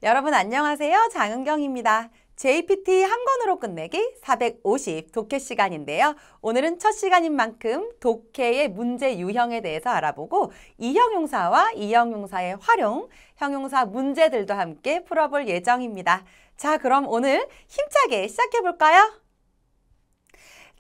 여러분 안녕하세요. 장은경입니다. JPT 한 권으로 끝내기 450 독해 시간인데요. 오늘은 첫 시간인 만큼 독해의 문제 유형에 대해서 알아보고 이형용사와 이형용사의 활용, 형용사 문제들도 함께 풀어볼 예정입니다. 자, 그럼 오늘 힘차게 시작해 볼까요?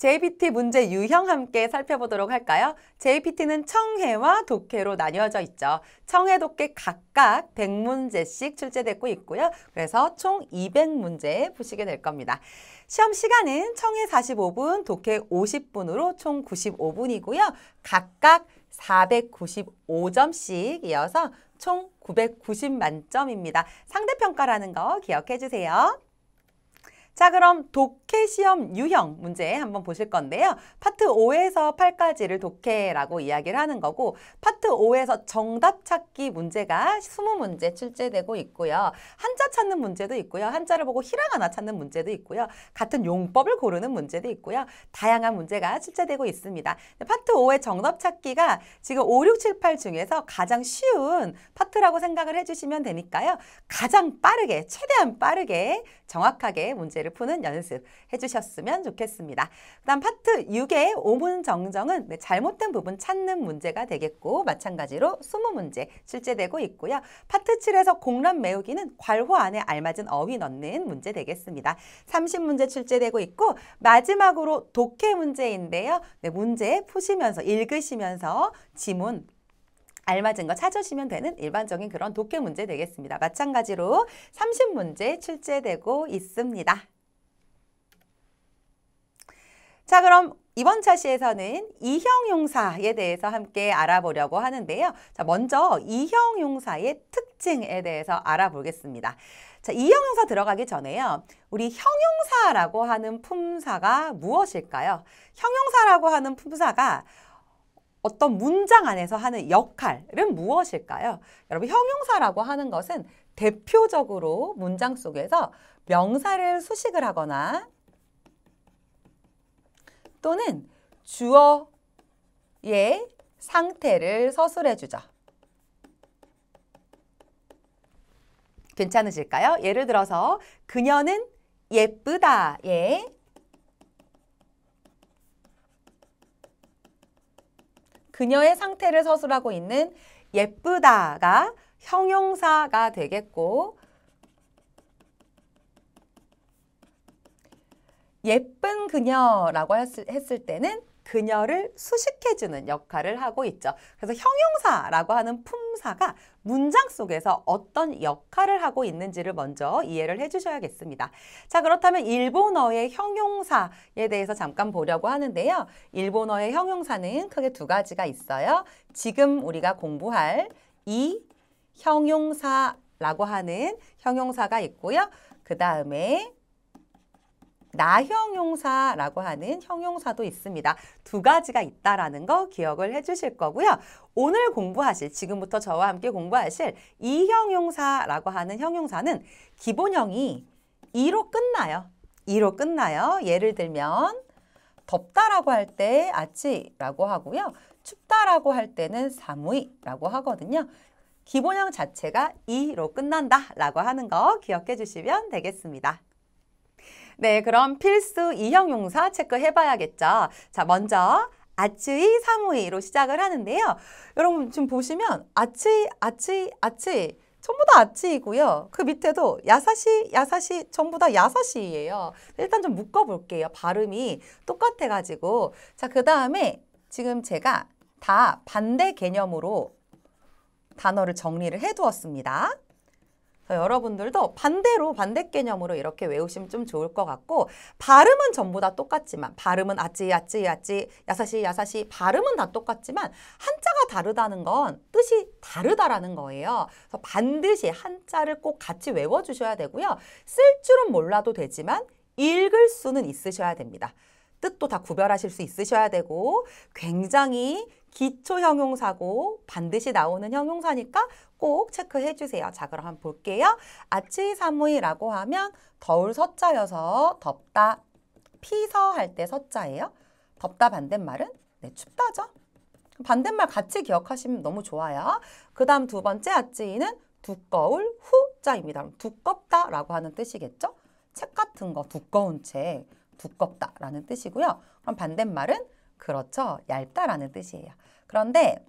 JPT 문제 유형 함께 살펴보도록 할까요? JPT는 청해와 독해로 나뉘어져 있죠. 청해, 독해 각각 100문제씩 출제되고 있고요. 그래서 총 200문제 푸시게 될 겁니다. 시험 시간은 청해 45분, 독해 50분으로 총 95분이고요. 각각 495점씩 이어서 총 990만점입니다. 상대평가라는 거 기억해 주세요. 자, 그럼 독해 시험 유형 문제 한번 보실 건데요. 파트 5에서 8까지를 독해라고 이야기를 하는 거고 파트 5에서 정답 찾기 문제가 20문제 출제되고 있고요. 한자 찾는 문제도 있고요. 한자를 보고 히라가나 찾는 문제도 있고요. 같은 용법을 고르는 문제도 있고요. 다양한 문제가 출제되고 있습니다. 파트 5의 정답 찾기가 지금 5, 6, 7, 8 중에서 가장 쉬운 파트라고 생각을 해주시면 되니까요. 가장 빠르게, 최대한 빠르게 정확하게 문제를 푸는 연습 해주셨으면 좋겠습니다. 그 다음 파트 6의 오문 정정은 잘못된 부분 찾는 문제가 되겠고 마찬가지로 20문제 출제되고 있고요. 파트 7에서 공란 메우기는 괄호 안에 알맞은 어휘 넣는 문제 되겠습니다. 30문제 출제되고 있고 마지막으로 독해 문제인데요. 문제 푸시면서 읽으시면서 지문 알맞은 거 찾으시면 되는 일반적인 그런 독해 문제 되겠습니다. 마찬가지로 30문제 출제되고 있습니다. 자, 그럼 이번 차시에서는 이형용사에 대해서 함께 알아보려고 하는데요. 자, 먼저 이형용사의 특징에 대해서 알아보겠습니다. 자, 이형용사 들어가기 전에요. 우리 형용사라고 하는 품사가 무엇일까요? 형용사라고 하는 품사가 어떤 문장 안에서 하는 역할은 무엇일까요? 여러분, 형용사라고 하는 것은 대표적으로 문장 속에서 명사를 수식을 하거나 또는 주어의 상태를 서술해 주죠. 괜찮으실까요? 예를 들어서 그녀는 예쁘다에 그녀의 상태를 서술하고 있는 예쁘다가 형용사가 되겠고 예쁜 그녀라고 했을 때는 그녀를 수식해주는 역할을 하고 있죠. 그래서 형용사라고 하는 품사가 문장 속에서 어떤 역할을 하고 있는지를 먼저 이해를 해주셔야겠습니다. 자, 그렇다면 일본어의 형용사에 대해서 잠깐 보려고 하는데요. 일본어의 형용사는 크게 두 가지가 있어요. 지금 우리가 공부할 이 형용사라고 하는 형용사가 있고요. 그 다음에 나형용사라고 하는 형용사도 있습니다. 두 가지가 있다라는 거 기억을 해주실 거고요. 오늘 공부하실, 지금부터 저와 함께 공부하실 이형용사라고 하는 형용사는 기본형이 이로 끝나요. 이로 끝나요. 예를 들면 덥다라고 할 때 아치라고 하고요. 춥다라고 할 때는 사무이라고 하거든요. 기본형 자체가 이로 끝난다라고 하는 거 기억해 주시면 되겠습니다. 네, 그럼 필수 이형용사 체크해 봐야겠죠. 자, 먼저 아츠이, 사무이로 시작을 하는데요. 여러분 지금 보시면 아츠이, 아츠이, 아츠이 전부 다 아츠이고요. 그 밑에도 야사시, 야사시 전부 다 야사시예요. 일단 좀 묶어볼게요. 발음이 똑같아가지고. 자, 그 다음에 지금 제가 다 반대 개념으로 단어를 정리를 해두었습니다. 여러분들도 반대로 반대 개념으로 이렇게 외우시면 좀 좋을 것 같고 발음은 전부 다 똑같지만 발음은 아찌 아찌 아찌 야사시 야사시 발음은 다 똑같지만 한자가 다르다는 건 뜻이 다르다라는 거예요. 그래서 반드시 한자를 꼭 같이 외워주셔야 되고요. 쓸 줄은 몰라도 되지만 읽을 수는 있으셔야 됩니다. 뜻도 다 구별하실 수 있으셔야 되고 굉장히 기초 형용사고 반드시 나오는 형용사니까 꼭 체크해 주세요. 자, 그럼 한번 볼게요. 아치 사무이라고 하면 더울 서자여서 덥다. 피서 할 때 서자예요. 덥다 반대말은 네, 춥다죠. 반대말 같이 기억하시면 너무 좋아요. 그 다음 두 번째 아치이는 두꺼울 후 두껍자입니다. 두껍다라고 하는 뜻이겠죠? 책 같은 거, 두꺼운 책, 두껍다라는 뜻이고요. 그럼 반대말은 그렇죠. 얇다라는 뜻이에요. 그런데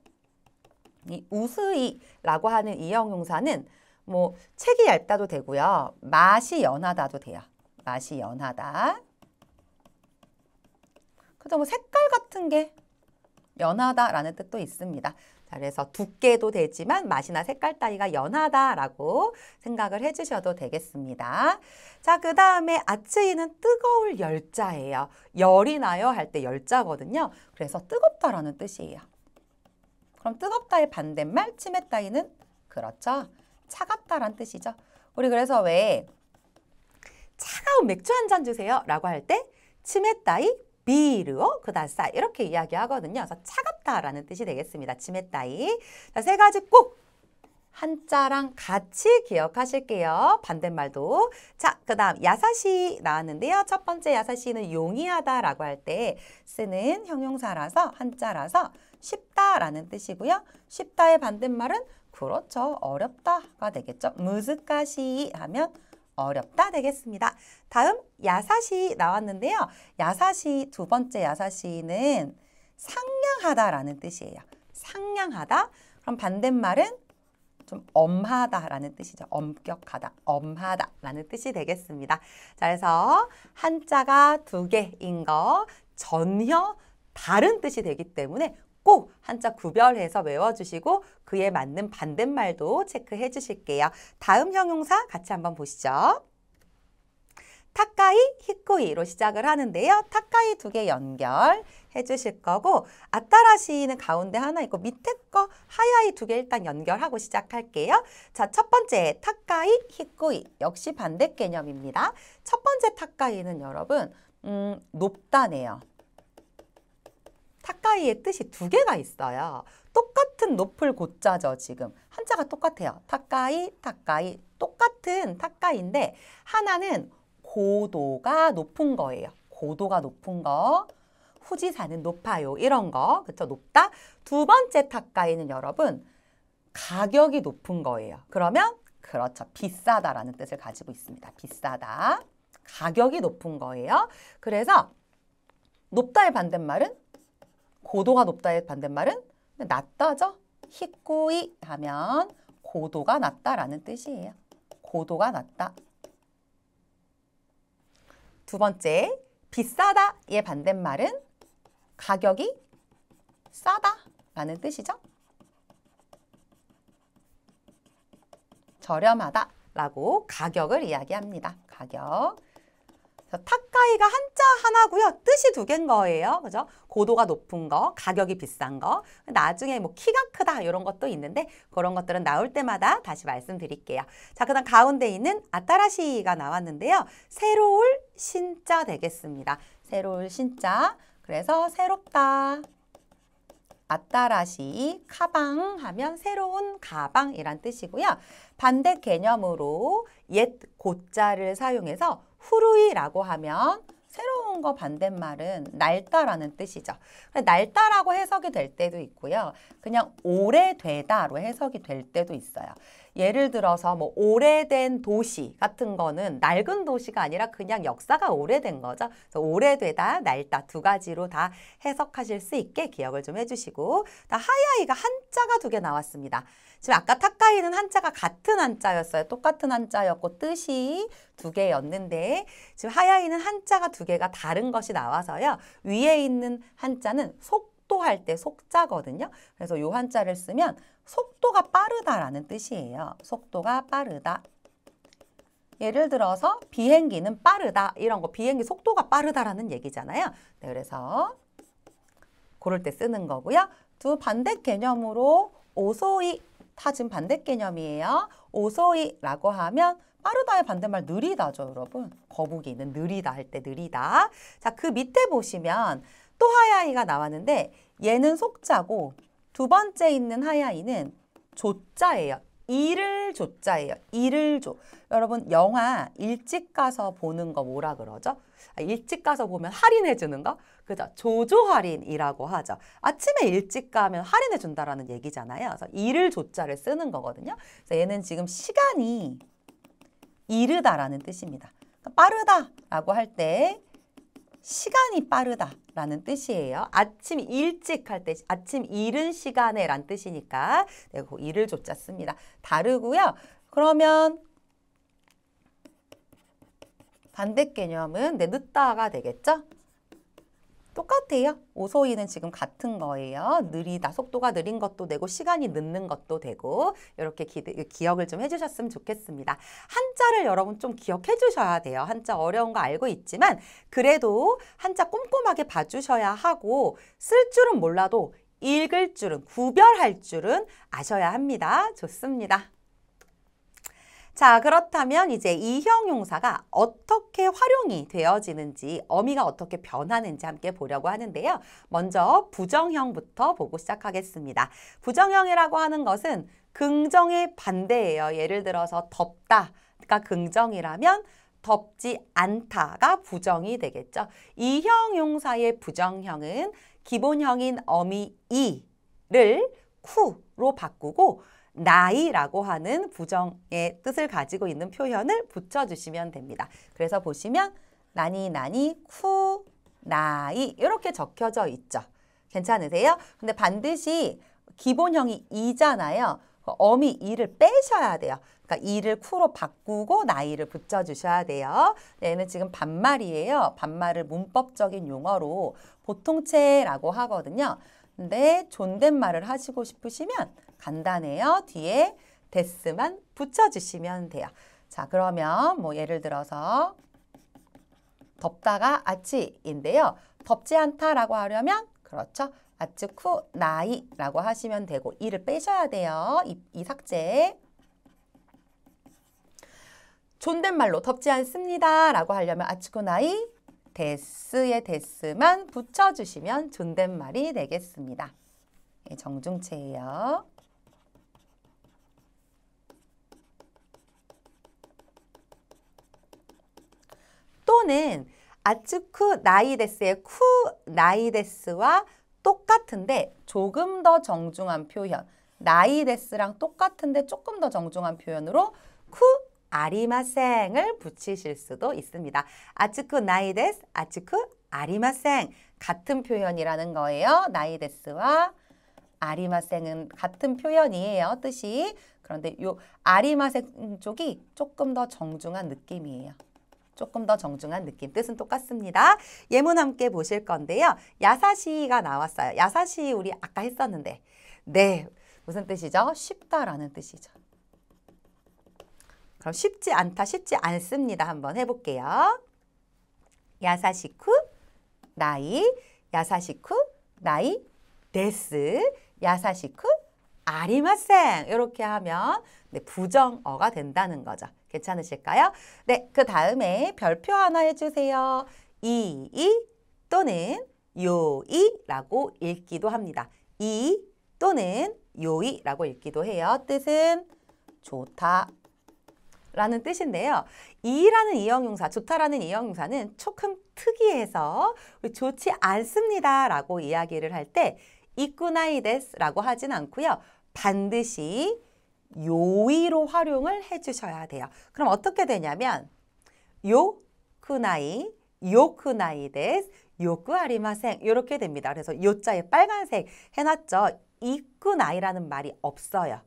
이 우스이라고 하는 이 형용사는 뭐 책이 얇다도 되고요. 맛이 연하다도 돼요. 맛이 연하다. 그래서 뭐 색깔 같은 게 연하다라는 뜻도 있습니다. 자, 그래서 두께도 되지만 맛이나 색깔 따위가 연하다라고 생각을 해주셔도 되겠습니다. 자, 그 다음에 아츠이는 뜨거울 열자예요. 열이 나요 할 때 열자거든요. 그래서 뜨겁다라는 뜻이에요. 그럼 뜨겁다의 반대말 치메따이는 그렇죠. 차갑다란 뜻이죠. 우리 그래서 왜 차가운 맥주 한 잔 주세요 라고 할 때 치메따이 비르오 그다사 이렇게 이야기하거든요. 그래서 차갑다라는 뜻이 되겠습니다. 치메따이. 자, 세 가지 꼭 한자랑 같이 기억하실게요. 반대말도. 자, 그 다음 야사시 나왔는데요. 첫 번째 야사시는 용이하다라고 할 때 쓰는 형용사라서 한자라서 쉽다라는 뜻이고요. 쉽다의 반대말은 그렇죠. 어렵다가 되겠죠. 무즈카시 하면 어렵다 되겠습니다. 다음 야사시 나왔는데요. 야사시 두 번째 야사시는 상냥하다라는 뜻이에요. 상냥하다. 그럼 반대말은 좀 엄하다라는 뜻이죠. 엄격하다, 엄하다라는 뜻이 되겠습니다. 자, 그래서 한자가 두 개인 거 전혀 다른 뜻이 되기 때문에 꼭 한자 구별해서 외워주시고 그에 맞는 반대말도 체크해 주실게요. 다음 형용사 같이 한번 보시죠. 타카이, 히코이로 시작을 하는데요. 타카이 두 개 연결해 주실 거고 아따라시는 가운데 하나 있고 밑에 거 하야이 두 개 일단 연결하고 시작할게요. 자, 첫 번째 타카이, 히코이 역시 반대 개념입니다. 첫 번째 타카이는 여러분 높다네요. 타카이의 뜻이 두 개가 있어요. 똑같은 높을 고자죠, 지금. 한자가 똑같아요. 타카이, 타카이. 똑같은 타카이인데 하나는 고도가 높은 거예요. 고도가 높은 거. 후지산은 높아요. 이런 거. 그쵸? 높다. 두 번째 타카이는 여러분 가격이 높은 거예요. 그러면 그렇죠. 비싸다라는 뜻을 가지고 있습니다. 비싸다. 가격이 높은 거예요. 그래서 높다의 반대말은 고도가 높다의 반대말은 낮다죠. 히코이 하면 고도가 낮다라는 뜻이에요. 고도가 낮다. 두 번째, 비싸다의 반대말은 가격이 싸다라는 뜻이죠. 저렴하다라고 가격을 이야기합니다. 가격. 타카이가 한자 하나고요. 뜻이 두 개인 거예요. 그죠? 고도가 높은 거, 가격이 비싼 거. 나중에 뭐 키가 크다 이런 것도 있는데 그런 것들은 나올 때마다 다시 말씀드릴게요. 자, 그다음 가운데 있는 아따라시가 나왔는데요. 새로울 신자 되겠습니다. 새로울 신자. 그래서 새롭다. 아따라시 카방 하면 새로운 가방이란 뜻이고요. 반대 개념으로 옛 고자를 사용해서 후루이라고 하면 새로운 거 반대말은 낡다라는 뜻이죠. 낡다라고 해석이 될 때도 있고요. 그냥 오래되다로 해석이 될 때도 있어요. 예를 들어서 뭐 오래된 도시 같은 거는 낡은 도시가 아니라 그냥 역사가 오래된 거죠. 그래서 오래되다, 낡다 두 가지로 다 해석하실 수 있게 기억을 좀 해주시고 하야이가 한자가 두 개 나왔습니다. 지금 아까 타카이는 한자가 같은 한자였어요. 똑같은 한자였고 뜻이 두 개였는데 지금 하야이는 한자가 두 개가 다른 것이 나와서요. 위에 있는 한자는 속도할 때 속자거든요. 그래서 이 한자를 쓰면 속도가 빠르다라는 뜻이에요. 속도가 빠르다. 예를 들어서 비행기는 빠르다 이런 거 비행기 속도가 빠르다라는 얘기잖아요. 네, 그래서 그럴 때 쓰는 거고요. 두 반대 개념으로 오소이 다 지금 반대 개념이에요. 오소이라고 하면 빠르다의 반대말 느리다죠, 여러분. 거북이는 느리다 할 때 느리다. 자, 그 밑에 보시면 또 하야이가 나왔는데 얘는 속자고 두 번째 있는 하야이는 조자예요. 일을 조자예요. 일을 조. 여러분 영화 일찍 가서 보는 거 뭐라 그러죠? 일찍 가서 보면 할인해 주는 거? 그죠? 조조 할인이라고 하죠. 아침에 일찍 가면 할인해 준다라는 얘기잖아요. 그래서 일을 조자를 쓰는 거거든요. 그래서 얘는 지금 시간이 이르다라는 뜻입니다. 빠르다라고 할 때 시간이 빠르다라는 뜻이에요. 아침 일찍 할 때 아침 이른 시간에 란 뜻이니까 네, 그 이를 조자 씁니다. 다르고요. 그러면 반대 개념은 네, 늦다가 되겠죠? 똑같아요. 오소이는 지금 같은 거예요. 느리다. 속도가 느린 것도 되고 시간이 늦는 것도 되고 이렇게 기억을 좀 해주셨으면 좋겠습니다. 한자를 여러분 좀 기억해 주셔야 돼요. 한자 어려운 거 알고 있지만 그래도 한자 꼼꼼하게 봐주셔야 하고 쓸 줄은 몰라도 읽을 줄은 구별할 줄은 아셔야 합니다. 좋습니다. 자, 그렇다면 이제 이형용사가 어떻게 활용이 되어지는지, 어미가 어떻게 변하는지 함께 보려고 하는데요. 먼저 부정형부터 보고 시작하겠습니다. 부정형이라고 하는 것은 긍정의 반대예요. 예를 들어서 덥다가 긍정이라면 덥지 않다가 부정이 되겠죠. 이형용사의 부정형은 기본형인 어미 이를 쿠로 바꾸고 나이라고 하는 부정의 뜻을 가지고 있는 표현을 붙여주시면 됩니다. 그래서 보시면 나니 나니 쿠 나이 이렇게 적혀져 있죠. 괜찮으세요? 근데 반드시 기본형이 이잖아요. 어미 이를 빼셔야 돼요. 그러니까 이를 쿠로 바꾸고 나이를 붙여주셔야 돼요. 얘는 지금 반말이에요. 반말을 문법적인 용어로 보통체라고 하거든요. 근데 존댓말을 하시고 싶으시면 간단해요. 뒤에 데스만 붙여주시면 돼요. 자, 그러면 뭐 예를 들어서 덥다가 아치인데요. 덥지 않다라고 하려면 그렇죠. 아츠쿠 나이라고 하시면 되고 이를 빼셔야 돼요. 이 삭제. 존댓말로 덥지 않습니다 라고 하려면 아츠쿠 나이 데스의 데스만 붙여주시면 존댓말이 되겠습니다. 정중체예요. 또는 아츠쿠 나이데스의 쿠 나이데스와 똑같은데 조금 더 정중한 표현, 나이데스랑 똑같은데 조금 더 정중한 표현으로 쿠 아리마생을 붙이실 수도 있습니다. 아츠쿠 나이데스, 아츠쿠 아리마생 같은 표현이라는 거예요. 나이데스와 아리마생은 같은 표현이에요. 뜻이. 그런데 요 아리마생 쪽이 조금 더 정중한 느낌이에요. 조금 더 정중한 느낌. 뜻은 똑같습니다. 예문 함께 보실 건데요. 야사시가 나왔어요. 야사시 우리 아까 했었는데 네, 무슨 뜻이죠? 쉽다라는 뜻이죠. 그럼 쉽지 않다, 쉽지 않습니다. 한번 해볼게요. 야사시쿠 나이, 야사시쿠 나이 데스, 야사시쿠 아리마생 이렇게 하면 네, 부정어가 된다는 거죠. 괜찮으실까요? 네, 그 다음에 별표 하나 해주세요. 이 또는 요이라고 읽기도 합니다. 이 또는 요이라고 읽기도 해요. 뜻은 좋다 라는 뜻인데요. 이라는 이형용사, 좋다라는 이형용사는 조금 특이해서 좋지 않습니다 라고 이야기를 할 때 이쿠나이 데스 라고 하진 않고요. 반드시 요이로 활용을 해주셔야 돼요. 그럼 어떻게 되냐면 요쿠나이, 요쿠나이 데스, 요쿠 아리마생 이렇게 됩니다. 그래서 요자에 빨간색 해놨죠. 이쿠나이라는 말이 없어요.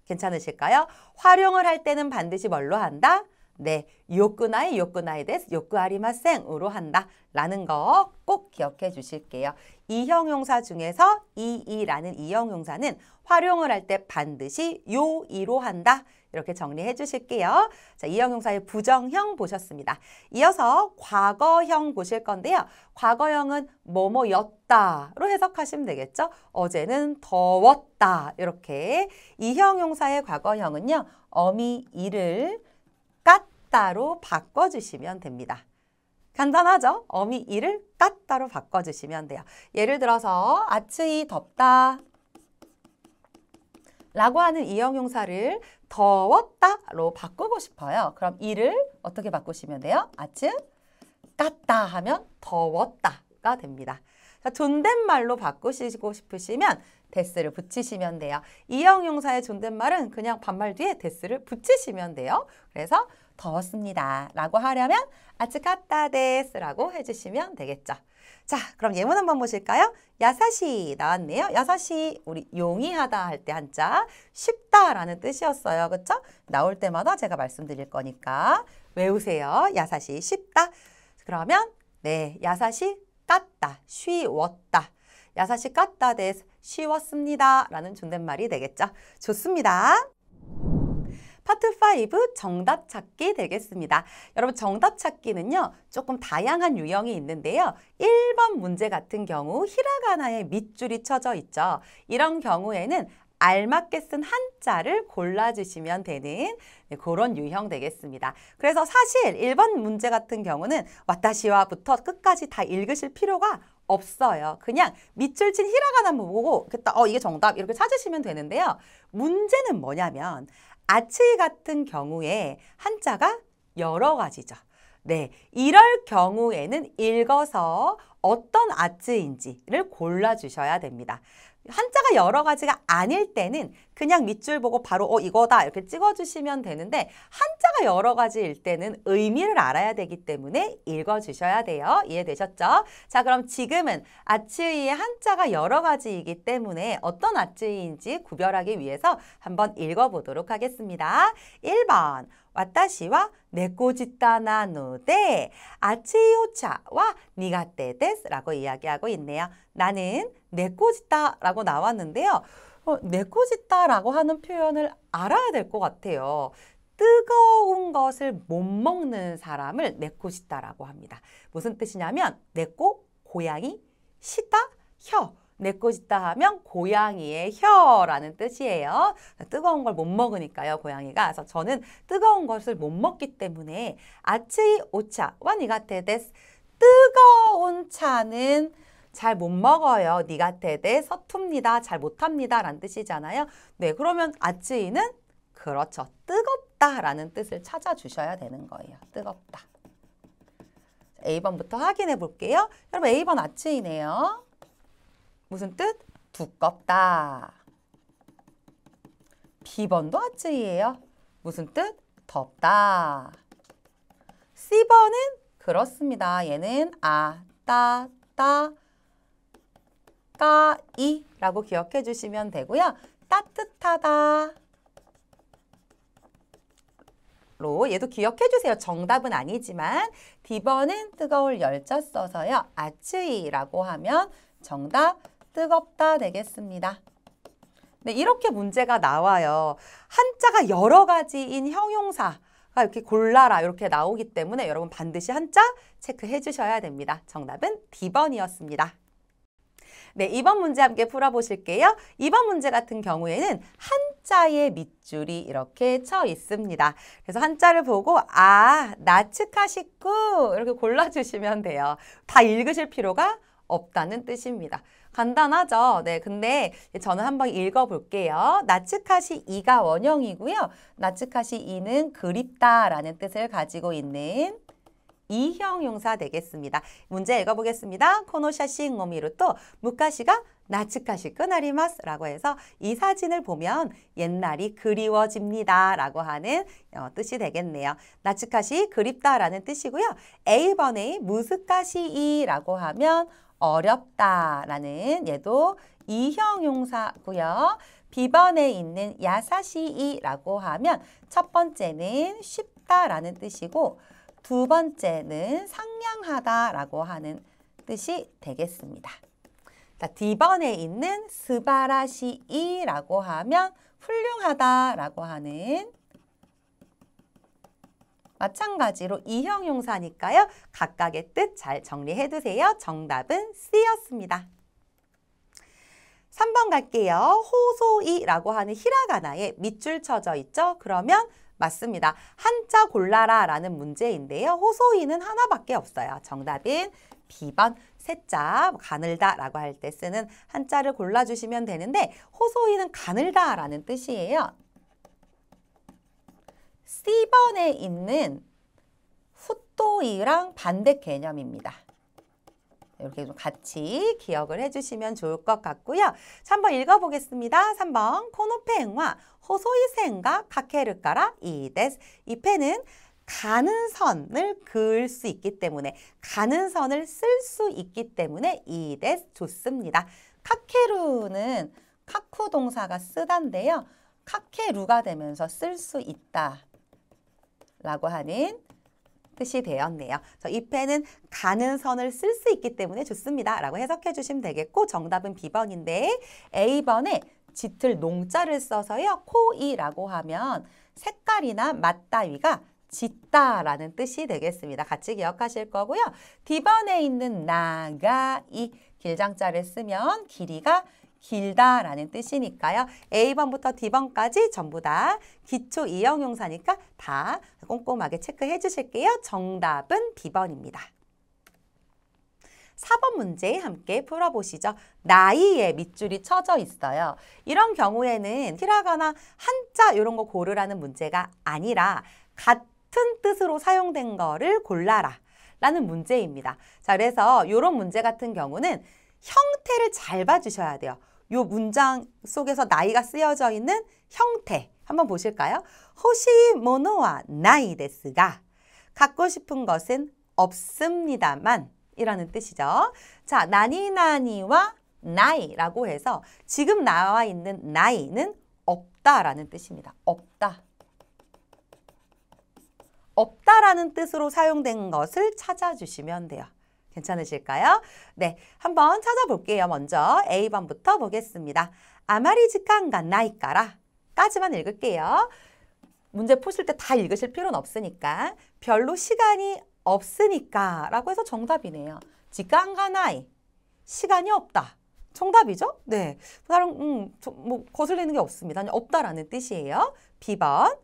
괜찮으실까요? 활용을 할 때는 반드시 뭘로 한다? 네, 요쿠나이, 요쿠나이 데스, 요쿠 아리마생으로 한다 라는 거 꼭 기억해 주실게요. 이형용사 중에서 이라는 이형용사는 활용을 할 때 반드시 요이로 한다. 이렇게 정리해 주실게요. 자, 이형용사의 부정형 보셨습니다. 이어서 과거형 보실 건데요. 과거형은 뭐뭐였다로 해석하시면 되겠죠. 어제는 더웠다. 이렇게 이형용사의 과거형은요. 어미 이를 깠다로 바꿔주시면 됩니다. 간단하죠? 어미 이를 깠다로 바꿔주시면 돼요. 예를 들어서 아츠이 덥다 라고 하는 이형용사를 더웠다로 바꾸고 싶어요. 그럼 이를 어떻게 바꾸시면 돼요? 아츠 깠다 하면 더웠다가 됩니다. 자, 존댓말로 바꾸시고 싶으시면 데스를 붙이시면 돼요. 이 형용사의 존댓말은 그냥 반말 뒤에 데스를 붙이시면 돼요. 그래서 더웠습니다 라고 하려면 아츠카타 데스 라고 해주시면 되겠죠. 자, 그럼 예문 한번 보실까요? 야사시 나왔네요. 야사시 우리 용이하다 할 때 한자 쉽다라는 뜻이었어요. 그렇죠? 나올 때마다 제가 말씀드릴 거니까 외우세요. 야사시 쉽다. 그러면 네, 야사시 깠다, 쉬웠다. 야사시 깠다 데스 쉬웠습니다 라는 존댓말이 되겠죠. 좋습니다. 파트 5 정답 찾기 되겠습니다. 여러분 정답 찾기는요. 조금 다양한 유형이 있는데요. 1번 문제 같은 경우 히라가나에 밑줄이 쳐져 있죠. 이런 경우에는 알맞게 쓴 한자를 골라주시면 되는 그런 유형 되겠습니다. 그래서 사실 1번 문제 같은 경우는 와타시와부터 끝까지 다 읽으실 필요가 없어요. 그냥 밑줄 친 히라가나만 보고 이게 정답 이렇게 찾으시면 되는데요. 문제는 뭐냐면 아츠이 같은 경우에 한자가 여러 가지죠. 네, 이럴 경우에는 읽어서 어떤 아츠인지를 골라주셔야 됩니다. 한자가 여러 가지가 아닐 때는 그냥 밑줄 보고 바로 이거다 이렇게 찍어주시면 되는데 한자가 여러 가지일 때는 의미를 알아야 되기 때문에 읽어주셔야 돼요. 이해되셨죠? 자, 그럼 지금은 아츠이의 한자가 여러 가지이기 때문에 어떤 아츠이인지 구별하기 위해서 한번 읽어보도록 하겠습니다. 1번 와타시와 네코지타 나노데 아츠이 오차와 니가테 데스 라고 이야기하고 있네요. 나는 네코지타 라고 나왔는데요. 네코지타 라고 하는 표현을 알아야 될 것 같아요. 뜨거운 것을 못 먹는 사람을 네코지타 라고 합니다. 무슨 뜻이냐면 네코, 고양이, 시타, 혀. 네코지타 하면 고양이의 혀라는 뜻이에요. 뜨거운 걸 못 먹으니까요, 고양이가. 그래서 저는 뜨거운 것을 못 먹기 때문에 아츠이 오차와 니가테 데스. 뜨거운 차는 잘 못 먹어요. 니가테데 서툽니다. 잘 못합니다. 라는 뜻이잖아요. 네, 그러면 아츠이는 그렇죠. 뜨겁다 라는 뜻을 찾아주셔야 되는 거예요. 뜨겁다. A번부터 확인해 볼게요. 여러분 A번 아츠이네요. 무슨 뜻? 두껍다. B번도 아츠이예요. 무슨 뜻? 덥다. C번은 그렇습니다. 얘는 따, 까이라고 기억해 주시면 되고요. 따뜻하다. 로 얘도 기억해 주세요. 정답은 아니지만 D번은 뜨거울 열자 써서요. 아츠이라고 하면 정답 뜨겁다 되겠습니다. 네, 이렇게 문제가 나와요. 한자가 여러 가지인 형용사가 이렇게 골라라 이렇게 나오기 때문에 여러분 반드시 한자 체크해 주셔야 됩니다. 정답은 D번이었습니다. 네, 2번 문제 함께 풀어보실게요. 2번 문제 같은 경우에는 한자의 밑줄이 이렇게 쳐 있습니다. 그래서 한자를 보고 나츠카시쿠 이렇게 골라주시면 돼요. 다 읽으실 필요가 없다는 뜻입니다. 간단하죠? 네, 근데 저는 한번 읽어볼게요. 나츠카시이가 원형이고요. 나츠카시이는 그립다라는 뜻을 가지고 있는 이형용사 되겠습니다. 문제 읽어보겠습니다. 코노샤싱 오미루토 무카시가 나츠카시쿠 나리마스 라고 해서 이 사진을 보면 옛날이 그리워집니다 라고 하는 뜻이 되겠네요. 나츠카시 그립다 라는 뜻이고요. A번에 무스카시이 라고 하면 어렵다 라는 얘도 이형용사고요. B번에 있는 야사시이 라고 하면 첫 번째는 쉽다 라는 뜻이고 두 번째는 상냥하다 라고 하는 뜻이 되겠습니다. 자, D번에 있는 스바라시이 라고 하면 훌륭하다 라고 하는 마찬가지로 이형용사니까요. 각각의 뜻 잘 정리해 두세요. 정답은 C였습니다. 3번 갈게요. 호소이라고 하는 히라가나에 밑줄 쳐져 있죠. 그러면 맞습니다. 한자 골라라 라는 문제인데요. 호소이는 하나밖에 없어요. 정답은 B번 세자 가늘다 라고 할 때 쓰는 한자를 골라주시면 되는데 호소이는 가늘다 라는 뜻이에요. C번에 있는 후또이랑 반대 개념입니다. 이렇게 좀 같이 기억을 해주시면 좋을 것 같고요. 자, 한번 읽어보겠습니다. 3번 코노펜과 호소이센가 카케르까라 이데스. 이 펜은 가는 선을 그을 수 있기 때문에 가는 선을 쓸 수 있기 때문에 이데스 좋습니다. 카케루는 카쿠 동사가 쓰다인데요. 카케루가 되면서 쓸 수 있다 라고 하는 뜻이 되었네요. 이 펜은 가는 선을 쓸 수 있기 때문에 좋습니다 라고 해석해 주시면 되겠고 정답은 B번인데 A번에 짙을 농자를 써서요. 코이라고 하면 색깔이나 맛 따위가 짙다라는 뜻이 되겠습니다. 같이 기억하실 거고요. D번에 있는 나가이 길장자를 쓰면 길이가 길다라는 뜻이니까요. A번부터 D번까지 전부 다 기초 이형용사니까 다 꼼꼼하게 체크해 주실게요. 정답은 B번입니다. 4번 문제 함께 풀어보시죠. 나이에 밑줄이 쳐져 있어요. 이런 경우에는 히라가나 한자 이런 거 고르라는 문제가 아니라 같은 뜻으로 사용된 거를 골라라 라는 문제입니다. 자, 그래서 이런 문제 같은 경우는 형태를 잘 봐주셔야 돼요. 이 문장 속에서 나이가 쓰여져 있는 형태 한번 보실까요? 호시모노와 나이 데스가 갖고 싶은 것은 없습니다만 이라는 뜻이죠. 자, 나니나니와 나이라고 해서 지금 나와 있는 나이는 없다라는 뜻입니다. 없다. 없다라는 뜻으로 사용된 것을 찾아주시면 돼요. 괜찮으실까요? 네, 한번 찾아볼게요. 먼저 A번부터 보겠습니다. 아마리 지칸가 나이까라 까지만 읽을게요. 문제 푸실 때 다 읽으실 필요는 없으니까 별로 시간이 없으니까 라고 해서 정답이네요. 지칸가 나이 시간이 없다. 정답이죠? 네, 다른 뭐 거슬리는 게 없습니다. 없다라는 뜻이에요. B번.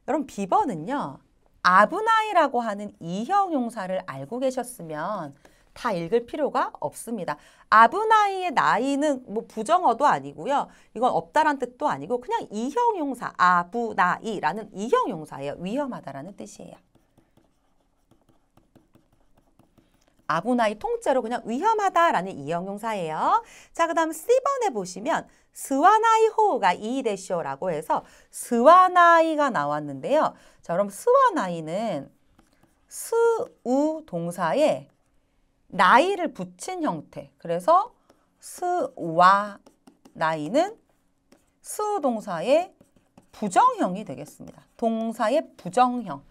여러분 B번은요. 아부나이라고 하는 이형용사를 알고 계셨으면 다 읽을 필요가 없습니다. 아부나이의 나이는 뭐 부정어도 아니고요. 이건 없다란 뜻도 아니고 그냥 이형용사, 아부나이라는 이형용사예요. 위험하다라는 뜻이에요. 아부나이 통째로 그냥 위험하다라는 이형용사예요. 자, 그 다음 C번에 보시면 스와나이호가 이데쇼라고 해서 스와나이가 나왔는데요. 자, 그럼 스와나이는 스우 동사에 나이를 붙인 형태. 그래서 스와나이는 스우 동사의 부정형이 되겠습니다. 동사의 부정형.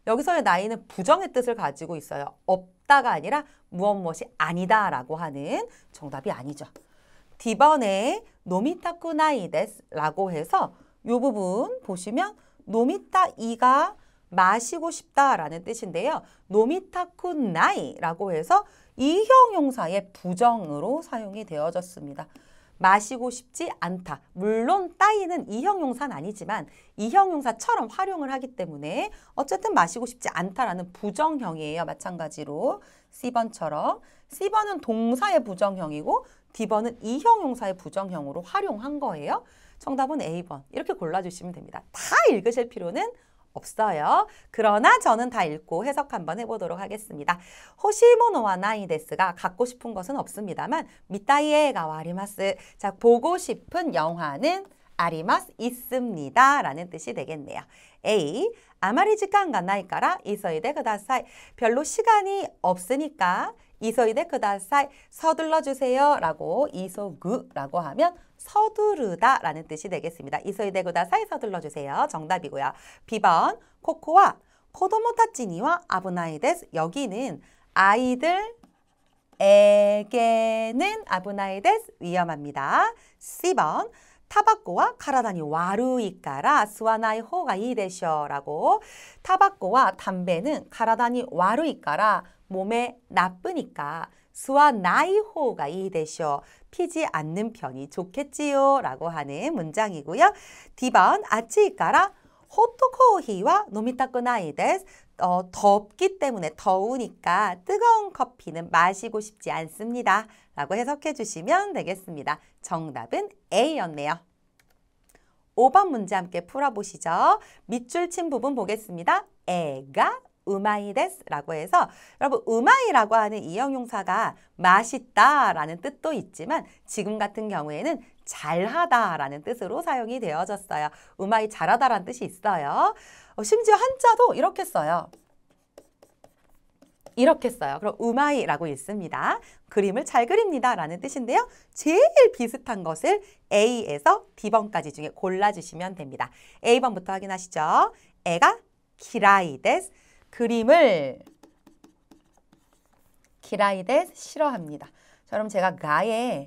여기서의 나이는 부정의 뜻을 가지고 있어요. 없다가 아니라 무엇이 아니다라고 하는 정답이 아니죠. D번에 노미타쿠 나이 데스라고 해서 이 부분 보시면 노미타이가 마시고 싶다라는 뜻인데요. 노미타쿠 나이라고 해서 이형용사의 부정으로 사용이 되어졌습니다. 마시고 싶지 않다. 물론 따이는 이형용사는 아니지만 이형용사처럼 활용을 하기 때문에 어쨌든 마시고 싶지 않다라는 부정형이에요. 마찬가지로 C번처럼. C번은 동사의 부정형이고 D번은 이형용사의 부정형으로 활용한 거예요. 정답은 A번. 이렇게 골라주시면 됩니다. 다 읽으실 필요는 없어요. 그러나 저는 다 읽고 해석 한번 해보도록 하겠습니다. 호시모노와 나이 데스가 갖고 싶은 것은 없습니다만 미타이에가 아리마스. 자, 보고 싶은 영화는 아리마스 있습니다 라는 뜻이 되겠네요. A. 아마리 시간가 나이까라 이서이데 그다사이. 별로 시간이 없으니까 이서이데 그다사이 서둘러 주세요 라고 이소구라고 하면 서두르다 라는 뜻이 되겠습니다. 이서이데 그다사이 서둘러 주세요. 정답이고요. B번 코코와 코도모타치니와 아부나이 데스. 여기는 아이들에게는 아부나이 데스 위험합니다. C번 타바코와 카라다니 와루이까라 스와나이 호가 이데쇼라고. 타바코와 담배는 카라다니 와루이까라 몸에 나쁘니까 스와나이 호가 이데쇼 피지 않는 편이 좋겠지요 라고 하는 문장이고요. D번 아치이까라 호토코히와 노미타쿠나이 데스. 덥기 때문에 더우니까 뜨거운 커피는 마시고 싶지 않습니다 라고 해석해 주시면 되겠습니다. 정답은 A였네요. 5번 문제 함께 풀어보시죠. 밑줄 친 부분 보겠습니다. 애가 우마이 데스라고 해서 여러분 우마이라고 하는 이 형용사가 맛있다라는 뜻도 있지만 지금 같은 경우에는 잘하다라는 뜻으로 사용이 되어졌어요. 우마이 잘하다라는 뜻이 있어요. 심지어 한자도 이렇게 써요. 이렇게 써요. 그럼 우마이라고 읽습니다. 그림을 잘 그립니다 라는 뜻인데요. 제일 비슷한 것을 A에서 B번까지 중에 골라주시면 됩니다. A번부터 확인하시죠. 애가 기라이 데스. 그림을 기라이 데스 싫어합니다. 자, 그럼 제가 가에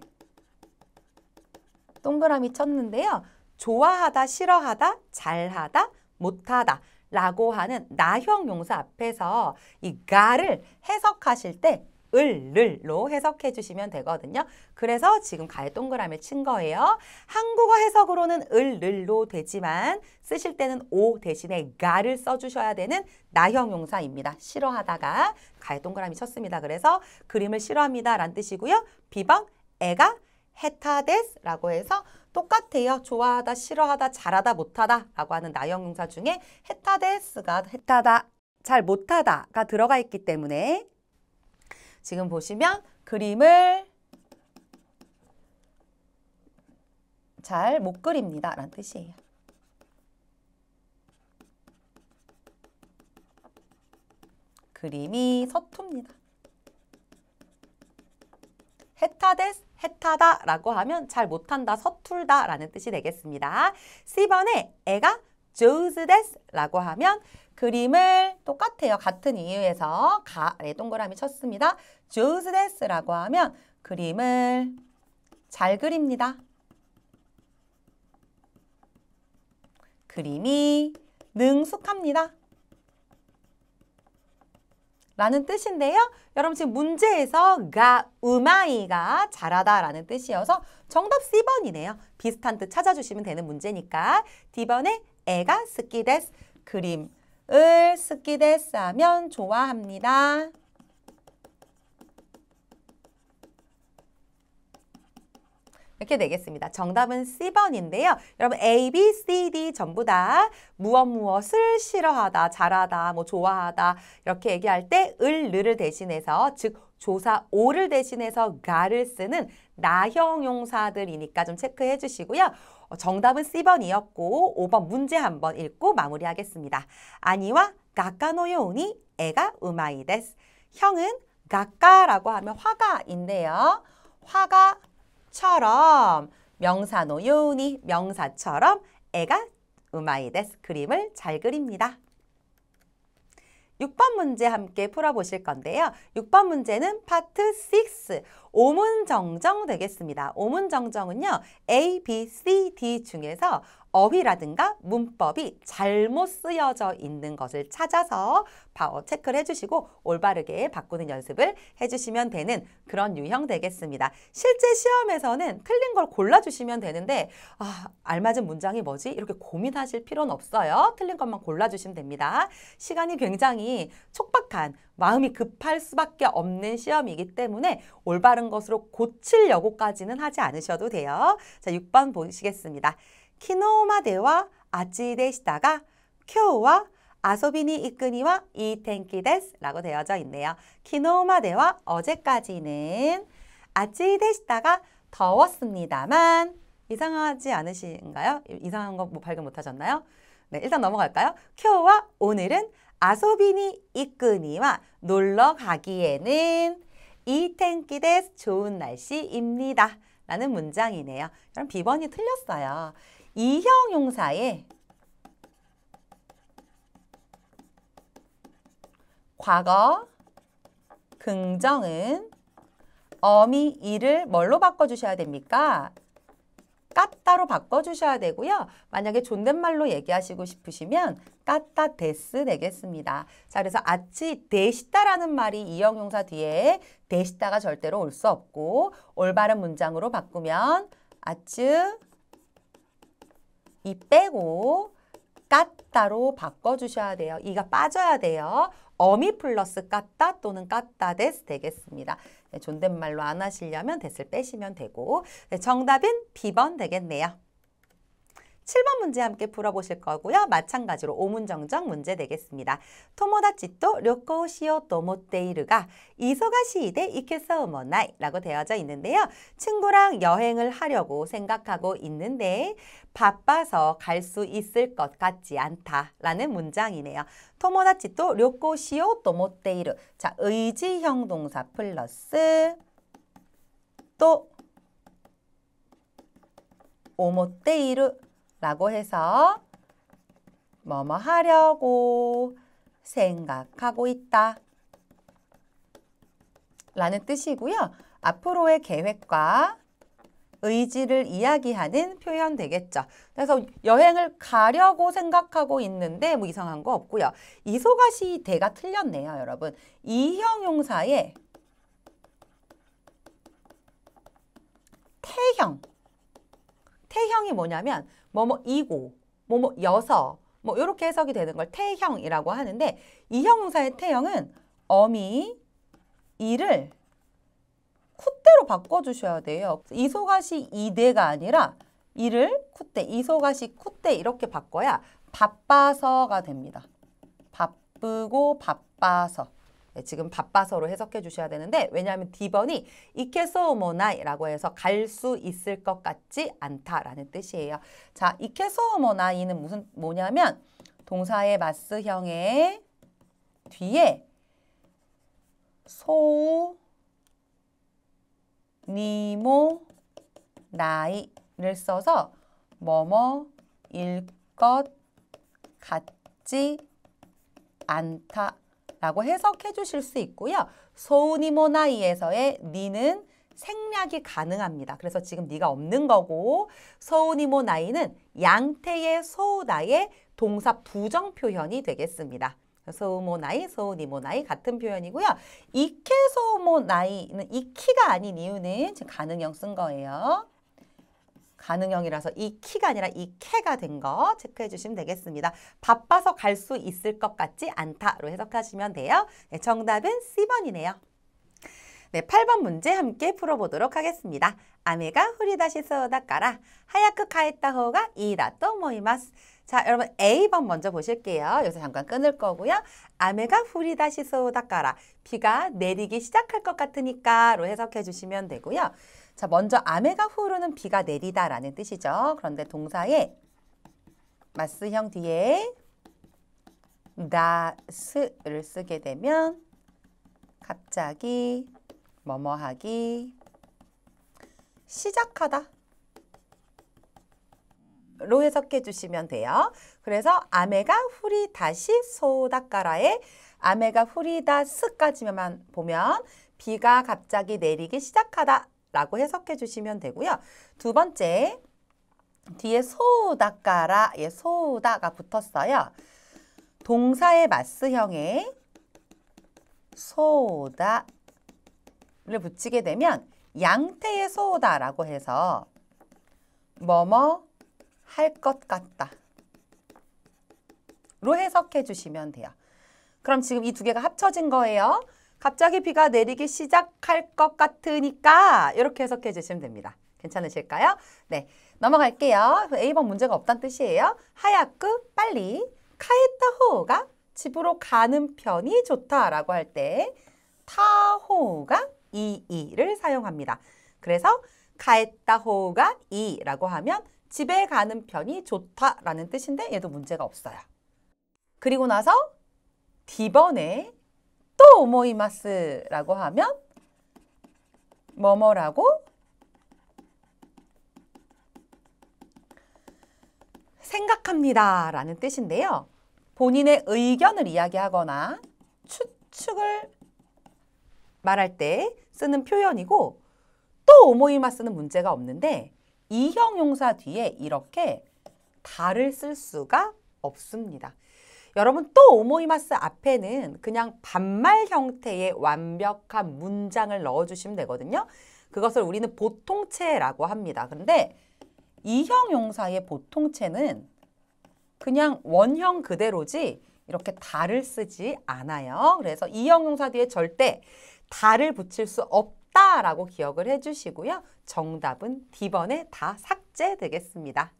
동그라미 쳤는데요. 좋아하다, 싫어하다, 잘하다, 못하다 라고 하는 나형 용사 앞에서 이 가를 해석하실 때 을로 해석해 주시면 되거든요. 그래서 지금 가에 동그라미를 친 거예요. 한국어 해석으로는 을로 되지만 쓰실 때는 오 대신에 가를 써주셔야 되는 나형 용사입니다. 싫어하다가 가에 동그라미 쳤습니다. 그래서 그림을 싫어합니다 라는 뜻이고요. B번 애가 헤타데스라고 해서 똑같아요. 좋아하다, 싫어하다, 잘하다, 못하다 라고 하는 나형 용사 중에 헤타데스가 헤타다, 잘 못하다가 들어가 있기 때문에 지금 보시면 그림을 잘 못 그립니다 라는 뜻이에요. 그림이 서툽니다. 헤타데스, 헤타다라고 하면 잘 못한다, 서툴다 라는 뜻이 되겠습니다. C번에 애가 조즈데스라고 하면 그림을 똑같아요. 같은 이유에서 가에 동그라미 쳤습니다. 조즈데스라고 하면 그림을 잘 그립니다. 그림이 능숙합니다. 라는 뜻인데요. 여러분 지금 문제에서 가, 우마이가 잘하다 라는 뜻이어서 정답 C번이네요. 비슷한 뜻 찾아주시면 되는 문제니까 D번에 애가 스키데스, 그림을 스키데스 하면 좋아합니다. 이렇게 되겠습니다. 정답은 C번인데요. 여러분 A, B, C, D 전부 다 무엇을 싫어하다, 잘하다, 뭐 좋아하다 이렇게 얘기할 때 을을 대신해서 즉 조사 오를 대신해서 가를 쓰는 나형 용사들이니까 좀 체크해 주시고요. 정답은 C번이었고 5번 문제 한번 읽고 마무리하겠습니다. 아니와 가까노 요우니 애가 우마이 데스. 형은 가까라고 하면 화가인데요. 화가 처럼 명사노 요우니 명사처럼 애가 우마이 데스 그림을 잘 그립니다. 6번 문제 함께 풀어보실 건데요. 6번 문제는 파트 6 오문정정 되겠습니다. 오문정정은요. A, B, C, D 중에서 어휘라든가 문법이 잘못 쓰여져 있는 것을 찾아서 체크를 해주시고 올바르게 바꾸는 연습을 해주시면 되는 그런 유형 되겠습니다. 실제 시험에서는 틀린 걸 골라주시면 되는데 알맞은 문장이 뭐지? 이렇게 고민하실 필요는 없어요. 틀린 것만 골라주시면 됩니다. 시간이 굉장히 촉박한 마음이 급할 수밖에 없는 시험이기 때문에 올바른 것으로 고치려고까지는 하지 않으셔도 돼요. 자, 6번 보시겠습니다. 키노마데와 아찌데시다가 쿄와 아소비니 이끄니와 이텐키 데스라고 되어져 있네요. 키노마데와 어제까지는 아찌데시다가 더웠습니다만 이상하지 않으신가요? 이상한 거 뭐 발견 못 하셨나요? 네, 일단 넘어갈까요? 쿄와 오늘은 아소비니 이끄니와 놀러 가기에는 이텐키 데스 좋은 날씨입니다. 라는 문장이네요. 그럼 B번이 틀렸어요. 이형 용사의 과거 긍정은 어미 이를 뭘로 바꿔주셔야 됩니까? 까따로 바꿔주셔야 되고요. 만약에 존댓말로 얘기하시고 싶으시면 까따 데스 되겠습니다. 자, 그래서 아치 데시다라는 말이 이형 용사 뒤에 데시다가 절대로 올 수 없고 올바른 문장으로 바꾸면 아츠 이 빼고 까따로 바꿔주셔야 돼요. 이가 빠져야 돼요. 어미 플러스 까따 또는 까따 데스 되겠습니다. 네, 존댓말로 안 하시려면 데스를 빼시면 되고 네, 정답은 B번 되겠네요. 7번 문제 함께 풀어보실 거고요. 마찬가지로 오문정정 문제 되겠습니다. 토모다치 또 료코 시요 또모테이르가 이소가시이데 이케소모나이 라고 되어져 있는데요. 친구랑 여행을 하려고 생각하고 있는데 바빠서 갈 수 있을 것 같지 않다 라는 문장이네요. 토모다치 또 료코 시요 또모테이르. 자, 의지형 동사 플러스 또 오모테이르 라고 해서 뭐뭐 하려고 생각하고 있다 라는 뜻이고요. 앞으로의 계획과 의지를 이야기하는 표현 되겠죠. 그래서 여행을 가려고 생각하고 있는데 뭐 이상한 거 없고요. 이소가시 대가 틀렸네요, 여러분. 이형용사의 태형이 뭐냐면 뭐뭐이고 뭐뭐여서 뭐 이렇게 해석이 되는 걸 태형이라고 하는데 이 형용사의 태형은 어미 이를 콧대로 바꿔주셔야 돼요. 이소가시 이대가 아니라 이를 콧대, 이소가시 콧대 이렇게 바꿔야 바빠서가 됩니다. 바쁘고 바빠서. 네, 지금 바빠서로 해석해 주셔야 되는데 왜냐하면 D번이 이케소모나이라고 해서 갈 수 있을 것 같지 않다라는 뜻이에요. 자, 이케소모나이는 뭐냐면 동사의 마스형의 뒤에 소, 니모, 나이를 써서 뭐뭐일 것 같지 않다 라고 해석해 주실 수 있고요. 소우니모나이에서의 니는 생략이 가능합니다. 그래서 지금 니가 없는 거고 소우니모나이는 양태의 소우다의 동사 부정 표현이 되겠습니다. 소우모나이, 소우니모나이 같은 표현이고요. 이케소모나이는 이키가 아닌 이유는 지금 가능형 쓴 거예요. 가능형이라서 이 키가 아니라 이 캐가 된 거 체크해 주시면 되겠습니다. 바빠서 갈 수 있을 것 같지 않다로 해석하시면 돼요. 네, 정답은 C번이네요. 네, 8번 문제 함께 풀어보도록 하겠습니다. 아메가 후리다시 소다까라 하야크 카에타 호가 이다 또 모이마스. 자, 여러분 A번 먼저 보실게요. 여기서 잠깐 끊을 거고요. 아메가 후리다시 소다까라 비가 내리기 시작할 것 같으니까로 해석해 주시면 되고요. 자, 먼저 아메가 후르는 비가 내리다라는 뜻이죠. 그런데 동사의 마스형 뒤에 다스를 쓰게 되면 갑자기 뭐뭐하기 시작하다 로 해석해 주시면 돼요. 그래서 아메가 후리다시 소다까라의 아메가 후리다스까지만 보면 비가 갑자기 내리기 시작하다 라고 해석해 주시면 되고요. 두 번째, 뒤에 소다까라의 소다가 붙었어요. 동사의 마스형에 소다를 붙이게 되면 양태의 소다라고 해서 뭐뭐 할 것 같다 로 해석해 주시면 돼요. 그럼 지금 이 두 개가 합쳐진 거예요. 갑자기 비가 내리기 시작할 것 같으니까 이렇게 해석해 주시면 됩니다. 괜찮으실까요? 네, 넘어갈게요. A번 문제가 없다는 뜻이에요. 하야크 빨리 카에타호가 집으로 가는 편이 좋다라고 할 때 타호가 이를 사용합니다. 그래서 카에타호가 이라고 하면 집에 가는 편이 좋다라는 뜻인데 얘도 문제가 없어요. 그리고 나서 D번에 또 오모이마스라고 하면 뭐뭐라고 생각합니다 라는 뜻인데요. 본인의 의견을 이야기하거나 추측을 말할 때 쓰는 표현이고 또 오모이마스는 문제가 없는데 이형용사 뒤에 이렇게 다를 쓸 수가 없습니다. 여러분 또 오모이마스 앞에는 그냥 반말 형태의 완벽한 문장을 넣어주시면 되거든요. 그것을 우리는 보통체라고 합니다. 그런데 이형용사의 보통체는 그냥 원형 그대로지 이렇게 다를 쓰지 않아요. 그래서 이형용사 뒤에 절대 다를 붙일 수 없다라고 기억을 해주시고요. 정답은 D번에 다 삭제되겠습니다.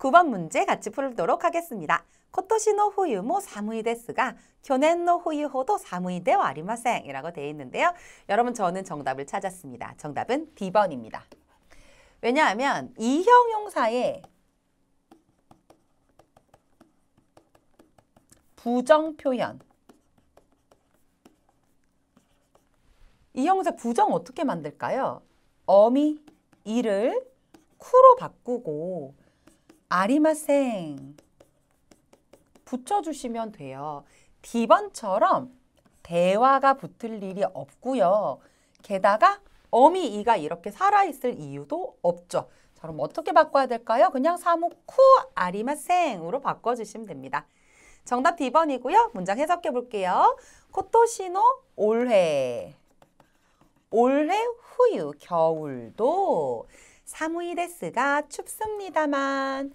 9번 문제 같이 풀도록 하겠습니다. 코토시노 후유모 사무이 데스가 교넨노 후유호도 사무이 데와 아리마생 이라고 되어 있는데요. 여러분 저는 정답을 찾았습니다. 정답은 D번입니다. 왜냐하면 이 형용사의 부정 표현 이 형용사 부정 어떻게 만들까요? 어미 이를 쿠로 바꾸고 아리마생 붙여주시면 돼요. D번처럼 대화가 붙을 일이 없고요. 게다가 어미 이가 이렇게 살아있을 이유도 없죠. 자, 그럼 어떻게 바꿔야 될까요? 그냥 사무 쿠 아리마생으로 바꿔주시면 됩니다. 정답 D번이고요. 문장 해석해 볼게요. 코토시노 올해 후유 겨울도 사무이 데스가 춥습니다만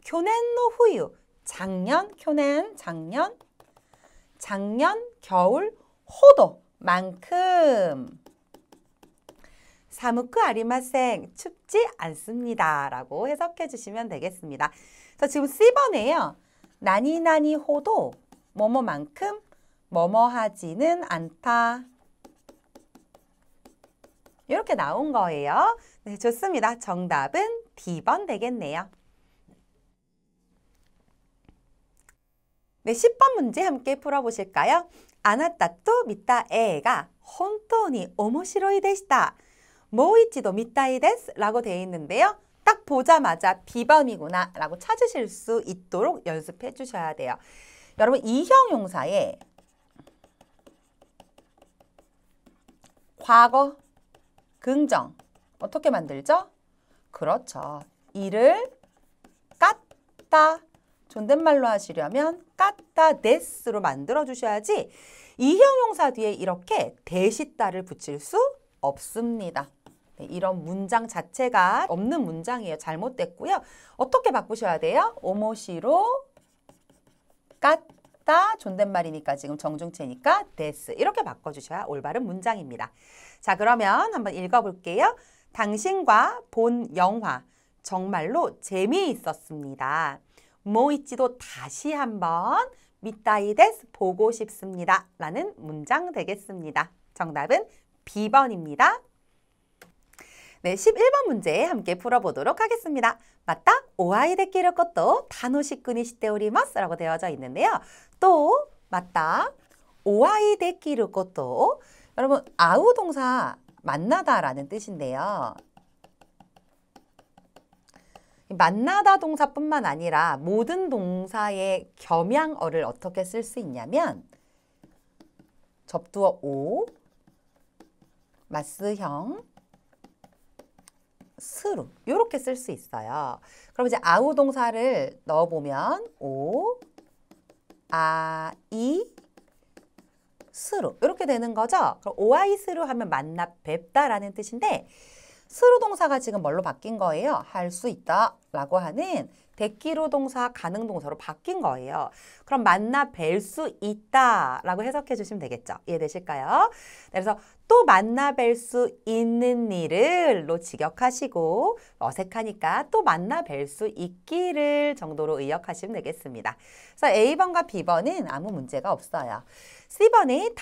교넨노 후유 작년 겨울 호도 만큼 사무크 아리마생 춥지 않습니다 라고 해석해 주시면 되겠습니다. 그래서 지금 C번에요. 나니나니 호도 뭐뭐만큼 뭐뭐하지는 않다 이렇게 나온 거예요. 네, 좋습니다. 정답은 D번 되겠네요. 네, 10번 문제 함께 풀어보실까요? 아나타또 미타에가 혼토니 오모시로이 데시타 모이치도 미타이 데스 라고 되어 있는데요. 딱 보자마자 B번이구나 라고 찾으실 수 있도록 연습해 주셔야 돼요. 여러분 이 형용사의 과거 긍정 어떻게 만들죠? 그렇죠. 이를 깠다 존댓말로 하시려면 깠다 데스로 만들어 주셔야지 이 형용사 뒤에 이렇게 데시다를 붙일 수 없습니다. 네, 이런 문장 자체가 없는 문장이에요. 잘못됐고요. 어떻게 바꾸셔야 돼요? 오모시로 깠다 존댓말이니까 지금 정중체니까 데스 이렇게 바꿔주셔야 올바른 문장입니다. 자, 그러면 한번 읽어볼게요. 당신과 본 영화 정말로 재미있었습니다. 모이치도 다시 한번 미타이 데스 보고 싶습니다 라는 문장 되겠습니다. 정답은 B번입니다. 네, 11번 문제 함께 풀어보도록 하겠습니다. 맞다? 오아이 데키를 것도 타노시쿠니 시테 오리마스 라고 되어져 있는데요. 또 맞다? 오아이 데키를 것도 여러분 아우 동사 만나다 라는 뜻인데요. 만나다 동사뿐만 아니라 모든 동사의 겸양어를 어떻게 쓸 수 있냐면 접두어 오, 마스형, 스루 이렇게 쓸 수 있어요. 그럼 이제 아우 동사를 넣어보면 오, 아, 이, 스루 이렇게 되는 거죠. 그럼 오아이 스루 하면 만나 뵙다라는 뜻인데 스루 동사가 지금 뭘로 바뀐 거예요? 할 수 있다 라고 하는 데키루 동사 가능 동사로 바뀐 거예요. 그럼 만나 뵐 수 있다 라고 해석해 주시면 되겠죠. 이해되실까요? 그래서 또 만나 뵐 수 있는 일을로 직역하시고 어색하니까 또 만나 뵐 수 있기를 정도로 의역하시면 되겠습니다. 그래서 A번과 B번은 아무 문제가 없어요. C번에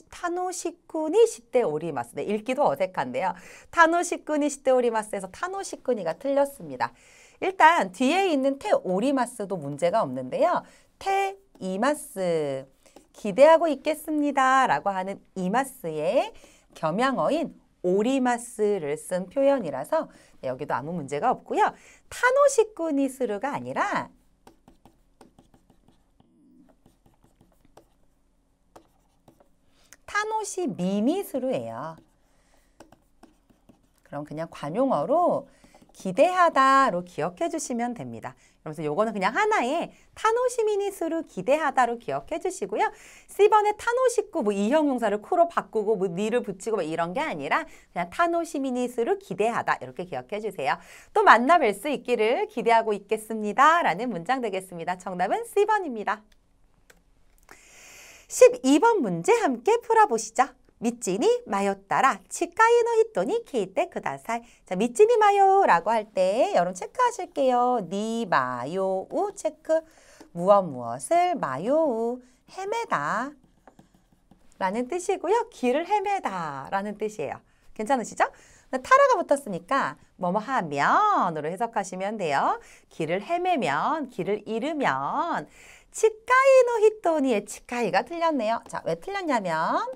타노시쿠니 시테 오리마스. 네, 읽기도 어색한데요. 타노시쿠니 시테 오리마스에서 타노시쿠니가 틀렸습니다. 일단 뒤에 있는 테 오리마스도 문제가 없는데요. 테 이마스 기대하고 있겠습니다 라고 하는 이마스의 겸양어인 오리마스를 쓴 표현이라서 네, 여기도 아무 문제가 없고요. 타노시쿠니 스루가 아니라 타노시 미미스루예요. 그럼 그냥 관용어로 기대하다로 기억해 주시면 됩니다. 그래서 요거는 그냥 하나의 타노시미니스루 기대하다로 기억해 주시고요. C번에 타노시쿠 뭐 이 형용사를 쿠로 바꾸고 뭐 니를 붙이고 뭐 이런 게 아니라 그냥 타노시미니스루 기대하다 이렇게 기억해 주세요. 또 만나 뵐 수 있기를 기대하고 있겠습니다 라는 문장 되겠습니다. 정답은 C번입니다. 12번 문제 함께 풀어보시죠. 미찌니 마요따라 치카이노 히토니 케이테 쿠다사이. 자, 미찌니 마요라고 할 때 여러분 체크하실게요. 니 마요우 체크. 무엇을 마요우 헤매다 라는 뜻이고요. 길을 헤매다 라는 뜻이에요. 괜찮으시죠? 타라가 붙었으니까 뭐뭐 하면으로 해석하시면 돼요. 길을 헤매면, 길을 잃으면. 치카이노 히토니의 치카이가 틀렸네요. 자, 왜 틀렸냐면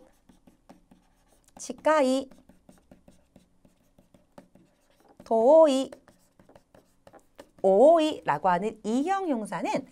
치카이, 도이, 오이라고 하는 이형 용사는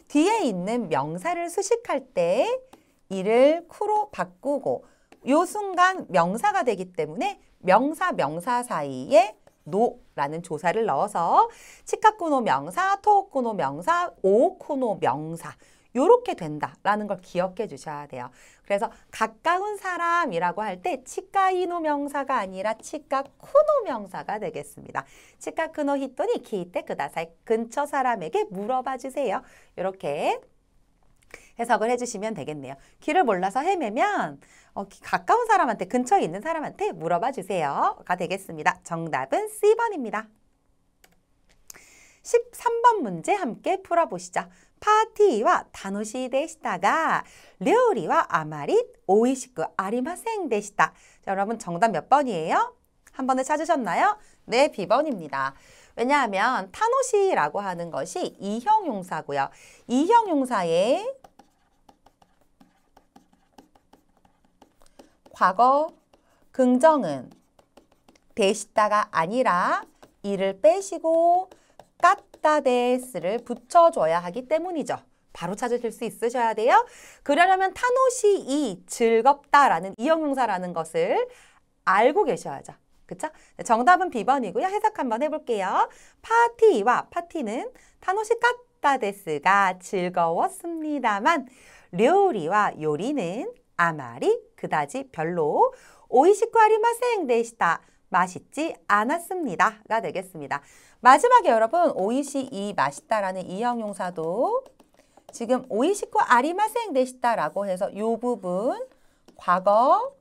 뒤에 있는 명사를 수식할 때 이를 쿠로 바꾸고 요 순간 명사가 되기 때문에 명사 사이에 노라는 조사를 넣어서 치카쿠노 명사, 토쿠노 명사, 오쿠노 명사 요렇게 된다라는 걸 기억해 주셔야 돼요. 그래서 가까운 사람이라고 할 때 치카이노 명사가 아니라 치카쿠노 명사가 되겠습니다. 치카쿠노 히토니 키이테 쿠다사이. 근처 사람에게 물어봐 주세요. 이렇게 해석을 해주시면 되겠네요. 길을 몰라서 헤매면 가까운 사람한테, 근처에 있는 사람한테 물어봐 주세요가 되겠습니다. 정답은 C번입니다. 13번 문제 함께 풀어보시죠. 파티와 타노시 데시타가 료리와 아마리 오이시쿠 아리마생 데시타. 자, 여러분 정답 몇 번이에요? 한 번을 찾으셨나요? 네, B번입니다. 왜냐하면 타노시라고 하는 것이 이형 용사고요. 이형 용사의 과거 긍정은 데시타가 아니라 이를 빼시고 까따데스를 붙여줘야 하기 때문이죠. 바로 찾으실 수 있으셔야 돼요. 그러려면 타노시이 즐겁다라는 이형용사라는 것을 알고 계셔야죠. 그쵸? 정답은 B번이고요. 해석 한번 해볼게요. 파티와 파티는 타노시 까따데스가 즐거웠습니다만 료리와 요리는 아마리 그다지 별로 오이시쿠 아리마생 데시타 맛있지 않았습니다가 되겠습니다. 마지막에 여러분 오이시 맛있다라는 이형용사도 지금 오이시쿠 아리마생 데시타라고 해서 이 부분 과거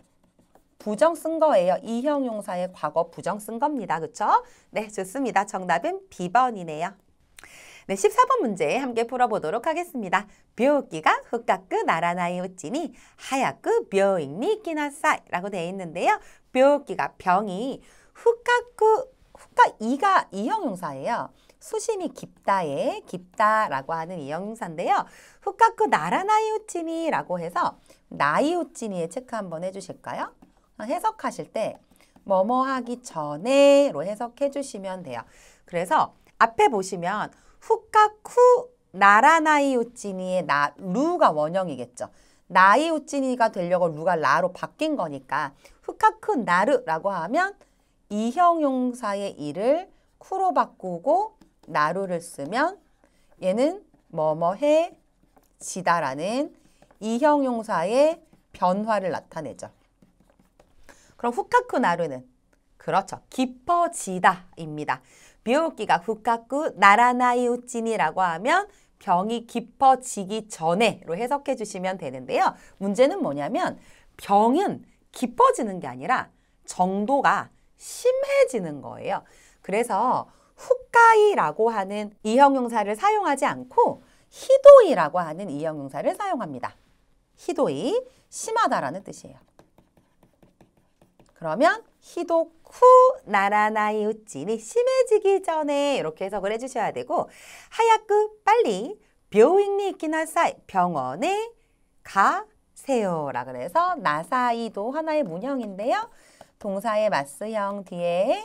부정 쓴 거예요. 이형용사의 과거 부정 쓴 겁니다. 그렇죠? 네, 좋습니다. 정답은 B번이네요. 네, 14번 문제 함께 풀어보도록 하겠습니다. 묘기가 후카쿠 나라나이 우찌니 하야쿠 묘인니 이키나사이 라고 되어 있는데요. 묘기가 병이 후카이가 이형용사예요. 수심이 깊다에 깊다라고 하는 이형용사인데요. 후카쿠 나라나이 우찌니 라고 해서 나이 우찌니에 체크 한번 해주실까요? 해석하실 때 뭐뭐 하기 전에로 해석해 주시면 돼요. 그래서 앞에 보시면 후카쿠 나라나이 우찌니의 루가 원형이겠죠. 나이 우찌니가 되려고 루가 라로 바뀐 거니까 후카쿠 나르라고 하면 이형용사의 이를 쿠로 바꾸고 나루를 쓰면 얘는 뭐뭐해 지다라는 이형용사의 변화를 나타내죠. 그럼 후카쿠 나루는 그렇죠. 깊어지다입니다. 묘기가 후카쿠 나라나이 우찌니라고 하면 병이 깊어지기 전에로 해석해 주시면 되는데요. 문제는 뭐냐면 병은 깊어지는 게 아니라 정도가 심해지는 거예요. 그래서 후카이라고 하는 이형용사를 사용하지 않고 히도이라고 하는 이형용사를 사용합니다. 히도이, 심하다라는 뜻이에요. 그러면 히도쿠 나라나이 우찌니 심해지기 전에 이렇게 해석을 해주셔야 되고 하야쿠 빨리 묘인니 이키나사이 병원에 가세요라 그래서 나사이도 하나의 문형인데요. 동사의 마스형 뒤에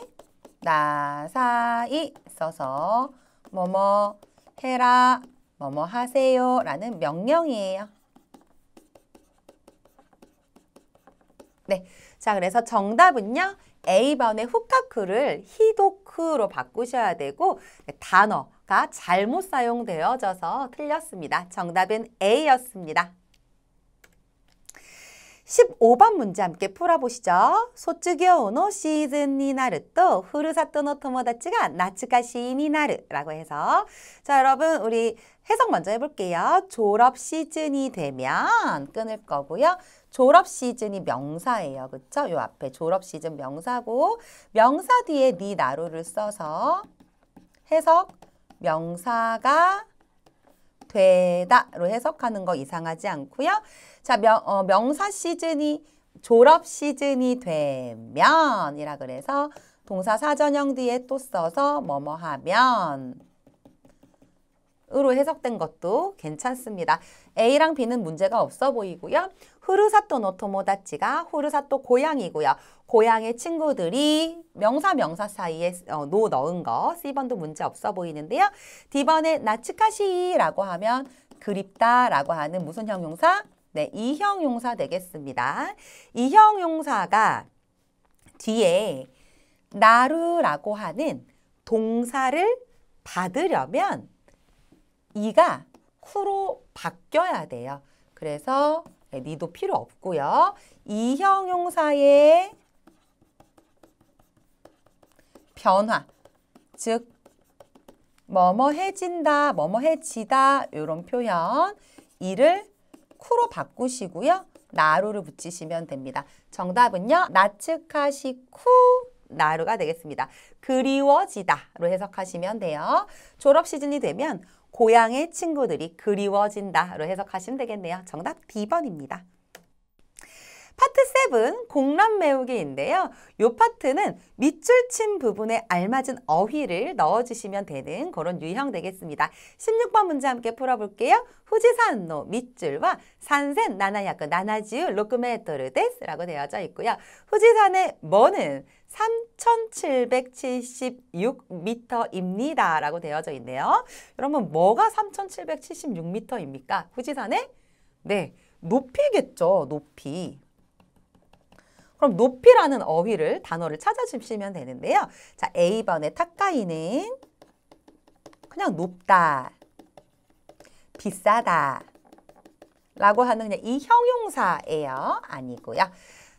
나사이 써서 뭐뭐 해라 뭐뭐 하세요 라는 명령이에요. 네. 자, 그래서 정답은요. A번의 후카쿠를 히도쿠로 바꾸셔야 되고 단어가 잘못 사용되어져서 틀렸습니다. 정답은 A였습니다. 15번 문제 함께 풀어보시죠. 소츠교노 시즌이 나르또 후르사토노 토모다치가 나츠카시니 나르라고 해서 자 여러분 우리 해석 먼저 해볼게요. 졸업 시즌이 되면 끊을 거고요. 졸업 시즌이 명사예요. 그쵸? 요 앞에 졸업 시즌 명사고 명사 뒤에 니 나루를 써서 해석 명사가 되다로 해석하는 거 이상하지 않고요. 자, 명사 시즌이 졸업 시즌이 되면이라 그래서 동사 사전형 뒤에 또 써서 뭐뭐 하면 으로 해석된 것도 괜찮습니다. A랑 B는 문제가 없어 보이고요. 후르사토 노 토모다치가 후르사토 고향이고요. 고향의 친구들이 명사 사이에 노 넣은 거 C번도 문제 없어 보이는데요. D번에 나츠카시라고 하면 그립다라고 하는 무슨 형용사? 네, 이형용사 되겠습니다. 이형용사가 뒤에 나루라고 하는 동사를 받으려면 이가 쿠로 바뀌어야 돼요. 그래서 니도 필요 없고요. 이 형용사의 변화, 즉 뭐뭐해진다, 뭐뭐해지다 이런 표현 이를 쿠로 바꾸시고요. 나루를 붙이시면 됩니다. 정답은요. 나츠카시쿠 나루가 되겠습니다. 그리워지다로 해석하시면 돼요. 졸업 시즌이 되면 고향의 친구들이 그리워진다로 해석하시면 되겠네요. 정답 D번입니다. 파트 7, 공란 메우기인데요. 이 파트는 밑줄 친 부분에 알맞은 어휘를 넣어주시면 되는 그런 유형 되겠습니다. 16번 문제 함께 풀어볼게요. 후지산노 밑줄과 산센 나나야크 나나지우 로크메토르 데스라고 되어져 있고요. 후지산의 뭐는 3,776m입니다. 라고 되어져 있네요. 여러분 뭐가 3,776m입니까? 후지산의? 네, 높이겠죠. 높이. 그럼 높이라는 어휘를 단어를 찾아주시면 되는데요. 자, A번의 타카이는 그냥 높다, 비싸다 라고 하는 그냥 이 형용사예요. 아니고요.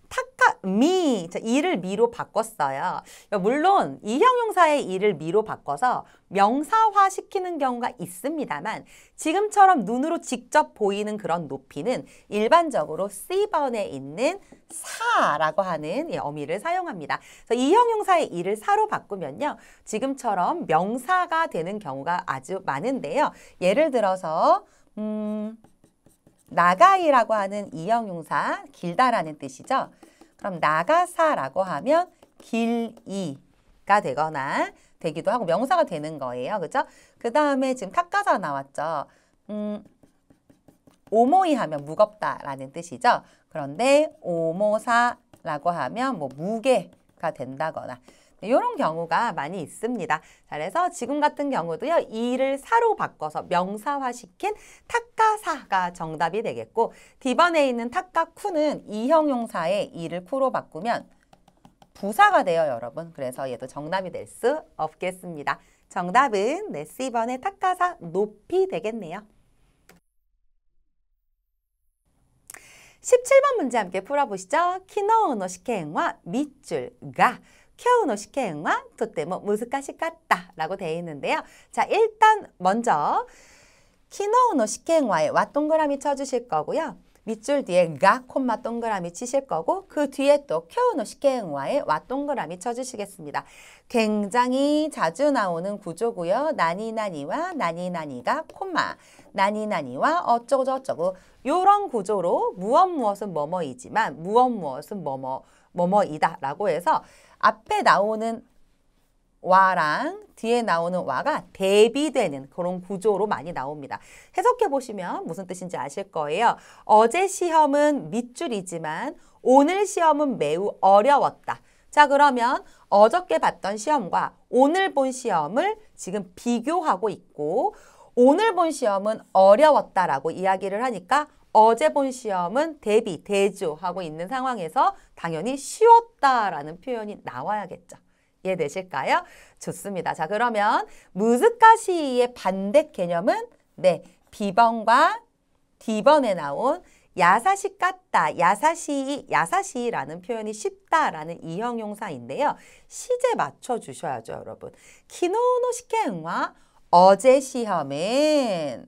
타카미, 이를 미로 바꿨어요. 물론 이 형용사의 이를 미로 바꿔서 명사화 시키는 경우가 있습니다만 지금처럼 눈으로 직접 보이는 그런 높이는 일반적으로 C번에 있는 사라고 하는 어미를 사용합니다. 그래서 이 형용사의 이를 사로 바꾸면요. 지금처럼 명사가 되는 경우가 아주 많은데요. 예를 들어서 나가이라고 하는 이 형용사 길다라는 뜻이죠. 그럼 나가사라고 하면 길이가 되거나 되기도 하고 명사가 되는 거예요. 그죠? 그 다음에 지금 타카사 나왔죠. 오모이 하면 무겁다라는 뜻이죠. 그런데 오모사라고 하면 뭐 무게가 된다거나 이런 경우가 많이 있습니다. 자, 그래서 지금 같은 경우도요. 이를 사로 바꿔서 명사화시킨 타카사가 정답이 되겠고 D번에 있는 타카쿠는 이 형용사의 이를 쿠로 바꾸면 부사가 돼요, 여러분. 그래서 얘도 정답이 될 수 없겠습니다. 정답은 네, C번의 타카사 높이 되겠네요. 17번 문제 함께 풀어보시죠. 키노우노 시켄과 밑줄가 今日の試験はとても難しかった라고 되어 있는데요. 자, 일단 먼저 昨日の試験와에 와 동그라미 쳐주실 거고요. 밑줄 뒤에 가 콤마 동그라미 치실 거고 그 뒤에 또 今日の試験와에 와 동그라미 쳐주시겠습니다. 굉장히 자주 나오는 구조고요. 나니나니와 나니나니가 콤마 나니나니와 어쩌고저쩌고 이런 구조로 무엇은 뭐뭐이지만 무엇은 뭐뭐이다 라고 해서 앞에 나오는 와랑 뒤에 나오는 와가 대비되는 그런 구조로 많이 나옵니다. 해석해 보시면 무슨 뜻인지 아실 거예요. 어제 시험은 밑줄이지만 오늘 시험은 매우 어려웠다. 자, 그러면 어저께 봤던 시험과 오늘 본 시험을 지금 비교하고 있고 오늘 본 시험은 어려웠다라고 이야기를 하니까 어제 본 시험은 대조하고 있는 상황에서 당연히 쉬웠다라는 표현이 나와야겠죠. 이해되실까요? 좋습니다. 자, 그러면 무즈카시의 반대 개념은 네, B번과 D번에 나온 야사시 깠다, 야사시라는 표현이 쉽다라는 이형용사인데요. 시제 맞춰주셔야죠, 여러분. 키노노 시켄와 어제 시험은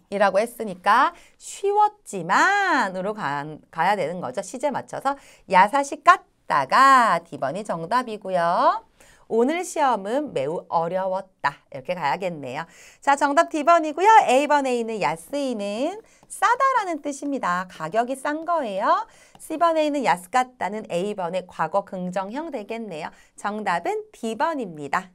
이라고 했으니까 쉬웠지만으로 가야 되는 거죠. 시제 맞춰서 야사시 깠다가 D번이 정답이고요. 오늘 시험은 매우 어려웠다. 이렇게 가야겠네요. 자, 정답 D번이고요. A번에 있는 야스이는 싸다라는 뜻입니다. 가격이 싼 거예요. C번에 있는 야스깠다는 A번의 과거 긍정형 되겠네요. 정답은 D번입니다.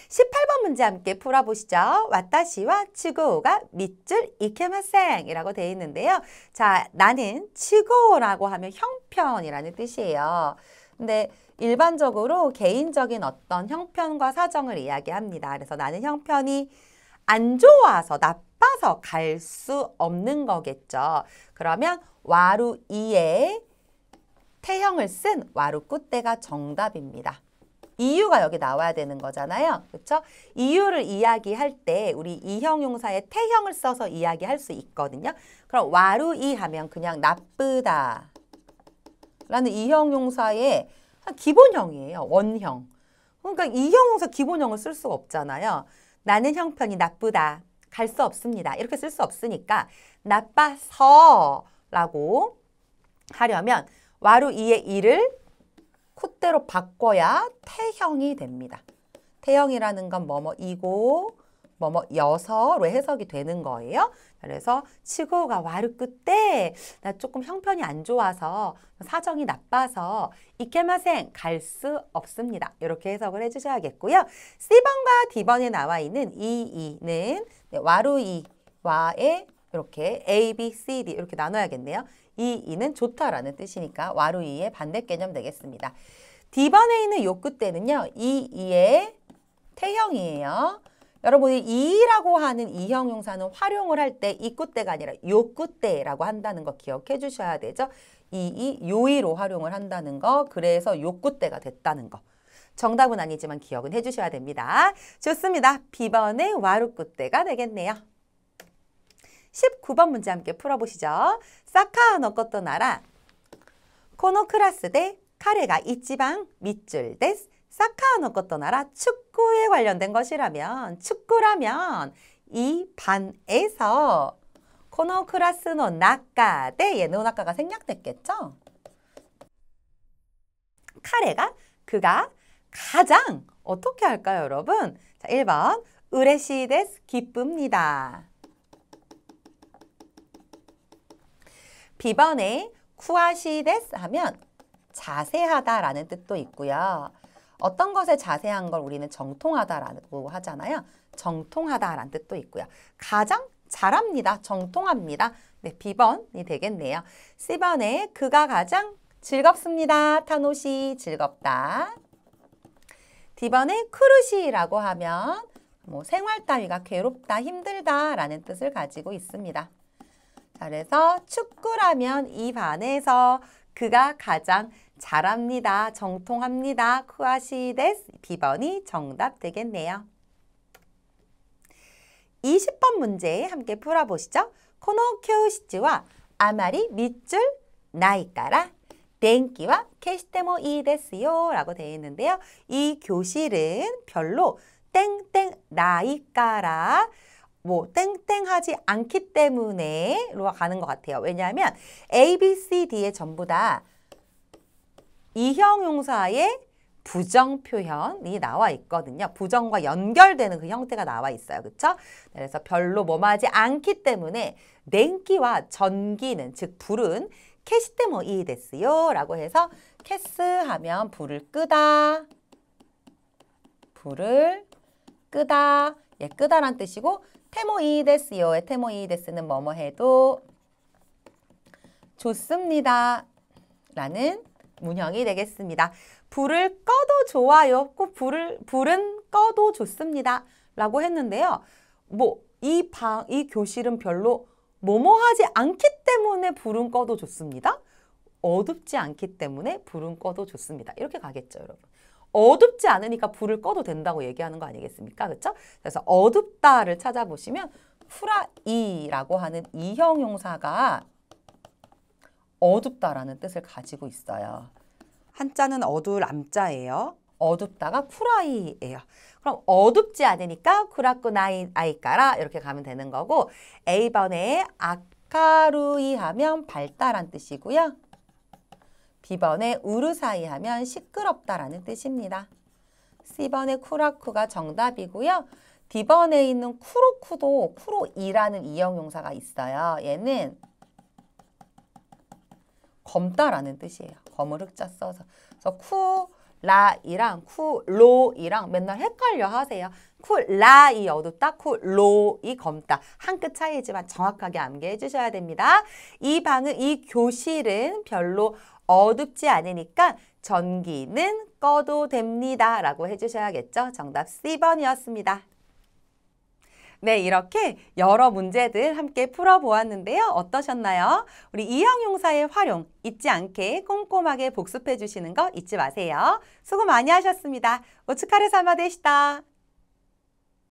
18번 문제 함께 풀어보시죠. 와타시와 츠고가 밑줄 이케마생 이라고 되어 있는데요. 자, 나는 츠고라고 하면 형편이라는 뜻이에요. 근데 일반적으로 개인적인 어떤 형편과 사정을 이야기합니다. 그래서 나는 형편이 안 좋아서 나빠서 갈 수 없는 거겠죠. 그러면 와루 이에 태형을 쓴 와루 꾸떼가 정답입니다. 이유가 여기 나와야 되는 거잖아요. 그렇죠? 이유를 이야기할 때 우리 이형용사의 태형을 써서 이야기할 수 있거든요. 그럼 와루이 하면 그냥 나쁘다 라는 이형용사의 기본형이에요. 원형. 그러니까 이형용사 기본형을 쓸 수가 없잖아요. 나는 형편이 나쁘다. 갈 수 없습니다. 이렇게 쓸 수 없으니까 나빠서 라고 하려면 와루이의 이를 콧대로 바꿔야 태형이 됩니다. 태형이라는 건 뭐뭐이고 뭐뭐여서로 해석이 되는 거예요. 그래서 츠고가 와루 끝에 나 조금 형편이 안 좋아서 사정이 나빠서 이케마생 갈 수 없습니다. 이렇게 해석을 해주셔야겠고요. C번과 D번에 나와 있는 이는 와루이와의 이렇게 A, B, C, D 이렇게 나눠야겠네요. 이는 좋다라는 뜻이니까 와루이의 반대 개념 되겠습니다. D번에 있는 요 끝대는요. 이의 태형이에요. 여러분이 이라고 하는 이형용사는 활용을 할 때 이 끝대가 아니라 요 끝대라고 한다는 거 기억해 주셔야 되죠. 요이로 활용을 한다는 거. 그래서 요 끝대가 됐다는 거. 정답은 아니지만 기억은 해 주셔야 됩니다. 좋습니다. B번의 와루 끝대가 되겠네요. 19번 문제 함께 풀어보시죠. 사카와のことなら このクラスで彼が一番밑줄です. 사카와のことなら 축구에 관련된 것이라면 축구라면 이 반에서 このクラスの中で얘의 나카가 생략됐겠죠? 카레가 그가 가장 어떻게 할까요, 여러분? 자, 1번 우레시 데스 기쁩니다. B번에 쿠아시 데스 하면 자세하다라는 뜻도 있고요. 어떤 것에 자세한 걸 우리는 정통하다라고 하잖아요. 정통하다라는 뜻도 있고요. 가장 잘합니다. 정통합니다. 네, B번이 되겠네요. C번에 그가 가장 즐겁습니다. 타노시 즐겁다. D번에 쿠르시라고 하면 뭐 생활 따위가 괴롭다, 힘들다라는 뜻을 가지고 있습니다. 자, 그래서 축구라면 이 반에서 그가 가장 잘합니다. 정통합니다. 쿠아시 데스. B번이 정답 되겠네요. 20번 문제 함께 풀어보시죠. 코노 교시츠와 아마리 밑줄 나이까라 덴기와 캐시테모 이 데스요 라고 되어 있는데요. 이 교실은 별로 땡땡 나이까라 뭐 땡땡하지 않기 때문에로 가는 것 같아요. 왜냐하면 A, B, C, D에 전부 다 이형용사의 부정 표현이 나와 있거든요. 부정과 연결되는 그 형태가 나와 있어요. 그렇죠? 그래서 별로 뭐뭐하지 않기 때문에 냉기와 전기는 즉 불은 캐시테모 이 데스요 라고 해서 캐스 하면 불을 끄다, 불을 끄다, 예, 끄다란 뜻이고 테모 이 데스요의 테모 이 데스는 뭐뭐 해도 좋습니다 라는 문형이 되겠습니다. 불을 꺼도 좋아요. 꼭 불은 꺼도 좋습니다. 라고 했는데요. 뭐, 이 교실은 별로 뭐뭐 하지 않기 때문에 불은 꺼도 좋습니다. 어둡지 않기 때문에 불은 꺼도 좋습니다. 이렇게 가겠죠, 여러분. 어둡지 않으니까 불을 꺼도 된다고 얘기하는 거 아니겠습니까? 그렇죠? 그래서 어둡다를 찾아보시면 푸라이라고 하는 이 형용사가 어둡다라는 뜻을 가지고 있어요. 한자는 어두울 암자예요. 어둡다가 푸라이예요. 그럼 어둡지 않으니까 쿠라쿠나이 아이까라 이렇게 가면 되는 거고, A번에 아카루이 하면 밝다란 뜻이고요. B번에 우르사이 하면 시끄럽다라는 뜻입니다. C번에 쿠라쿠가 정답이고요. D번에 있는 쿠로쿠도 쿠로이라는 이형용사가 있어요. 얘는 검다라는 뜻이에요. 검을 흑자 써서. 그래서 쿠라이랑 쿠로이랑 맨날 헷갈려 하세요. 쿠라이 어둡다, 쿠로이 검다. 한 끗 차이지만 정확하게 암기해 주셔야 됩니다. 이 교실은 별로 어둡지 않으니까 전기는 꺼도 됩니다. 라고 해주셔야겠죠. 정답 C번이었습니다. 네, 이렇게 여러 문제들 함께 풀어보았는데요. 어떠셨나요? 우리 이형용사의 활용 잊지 않게 꼼꼼하게 복습해 주시는 거 잊지 마세요. 수고 많이 하셨습니다. 오츠카레사마 데시타.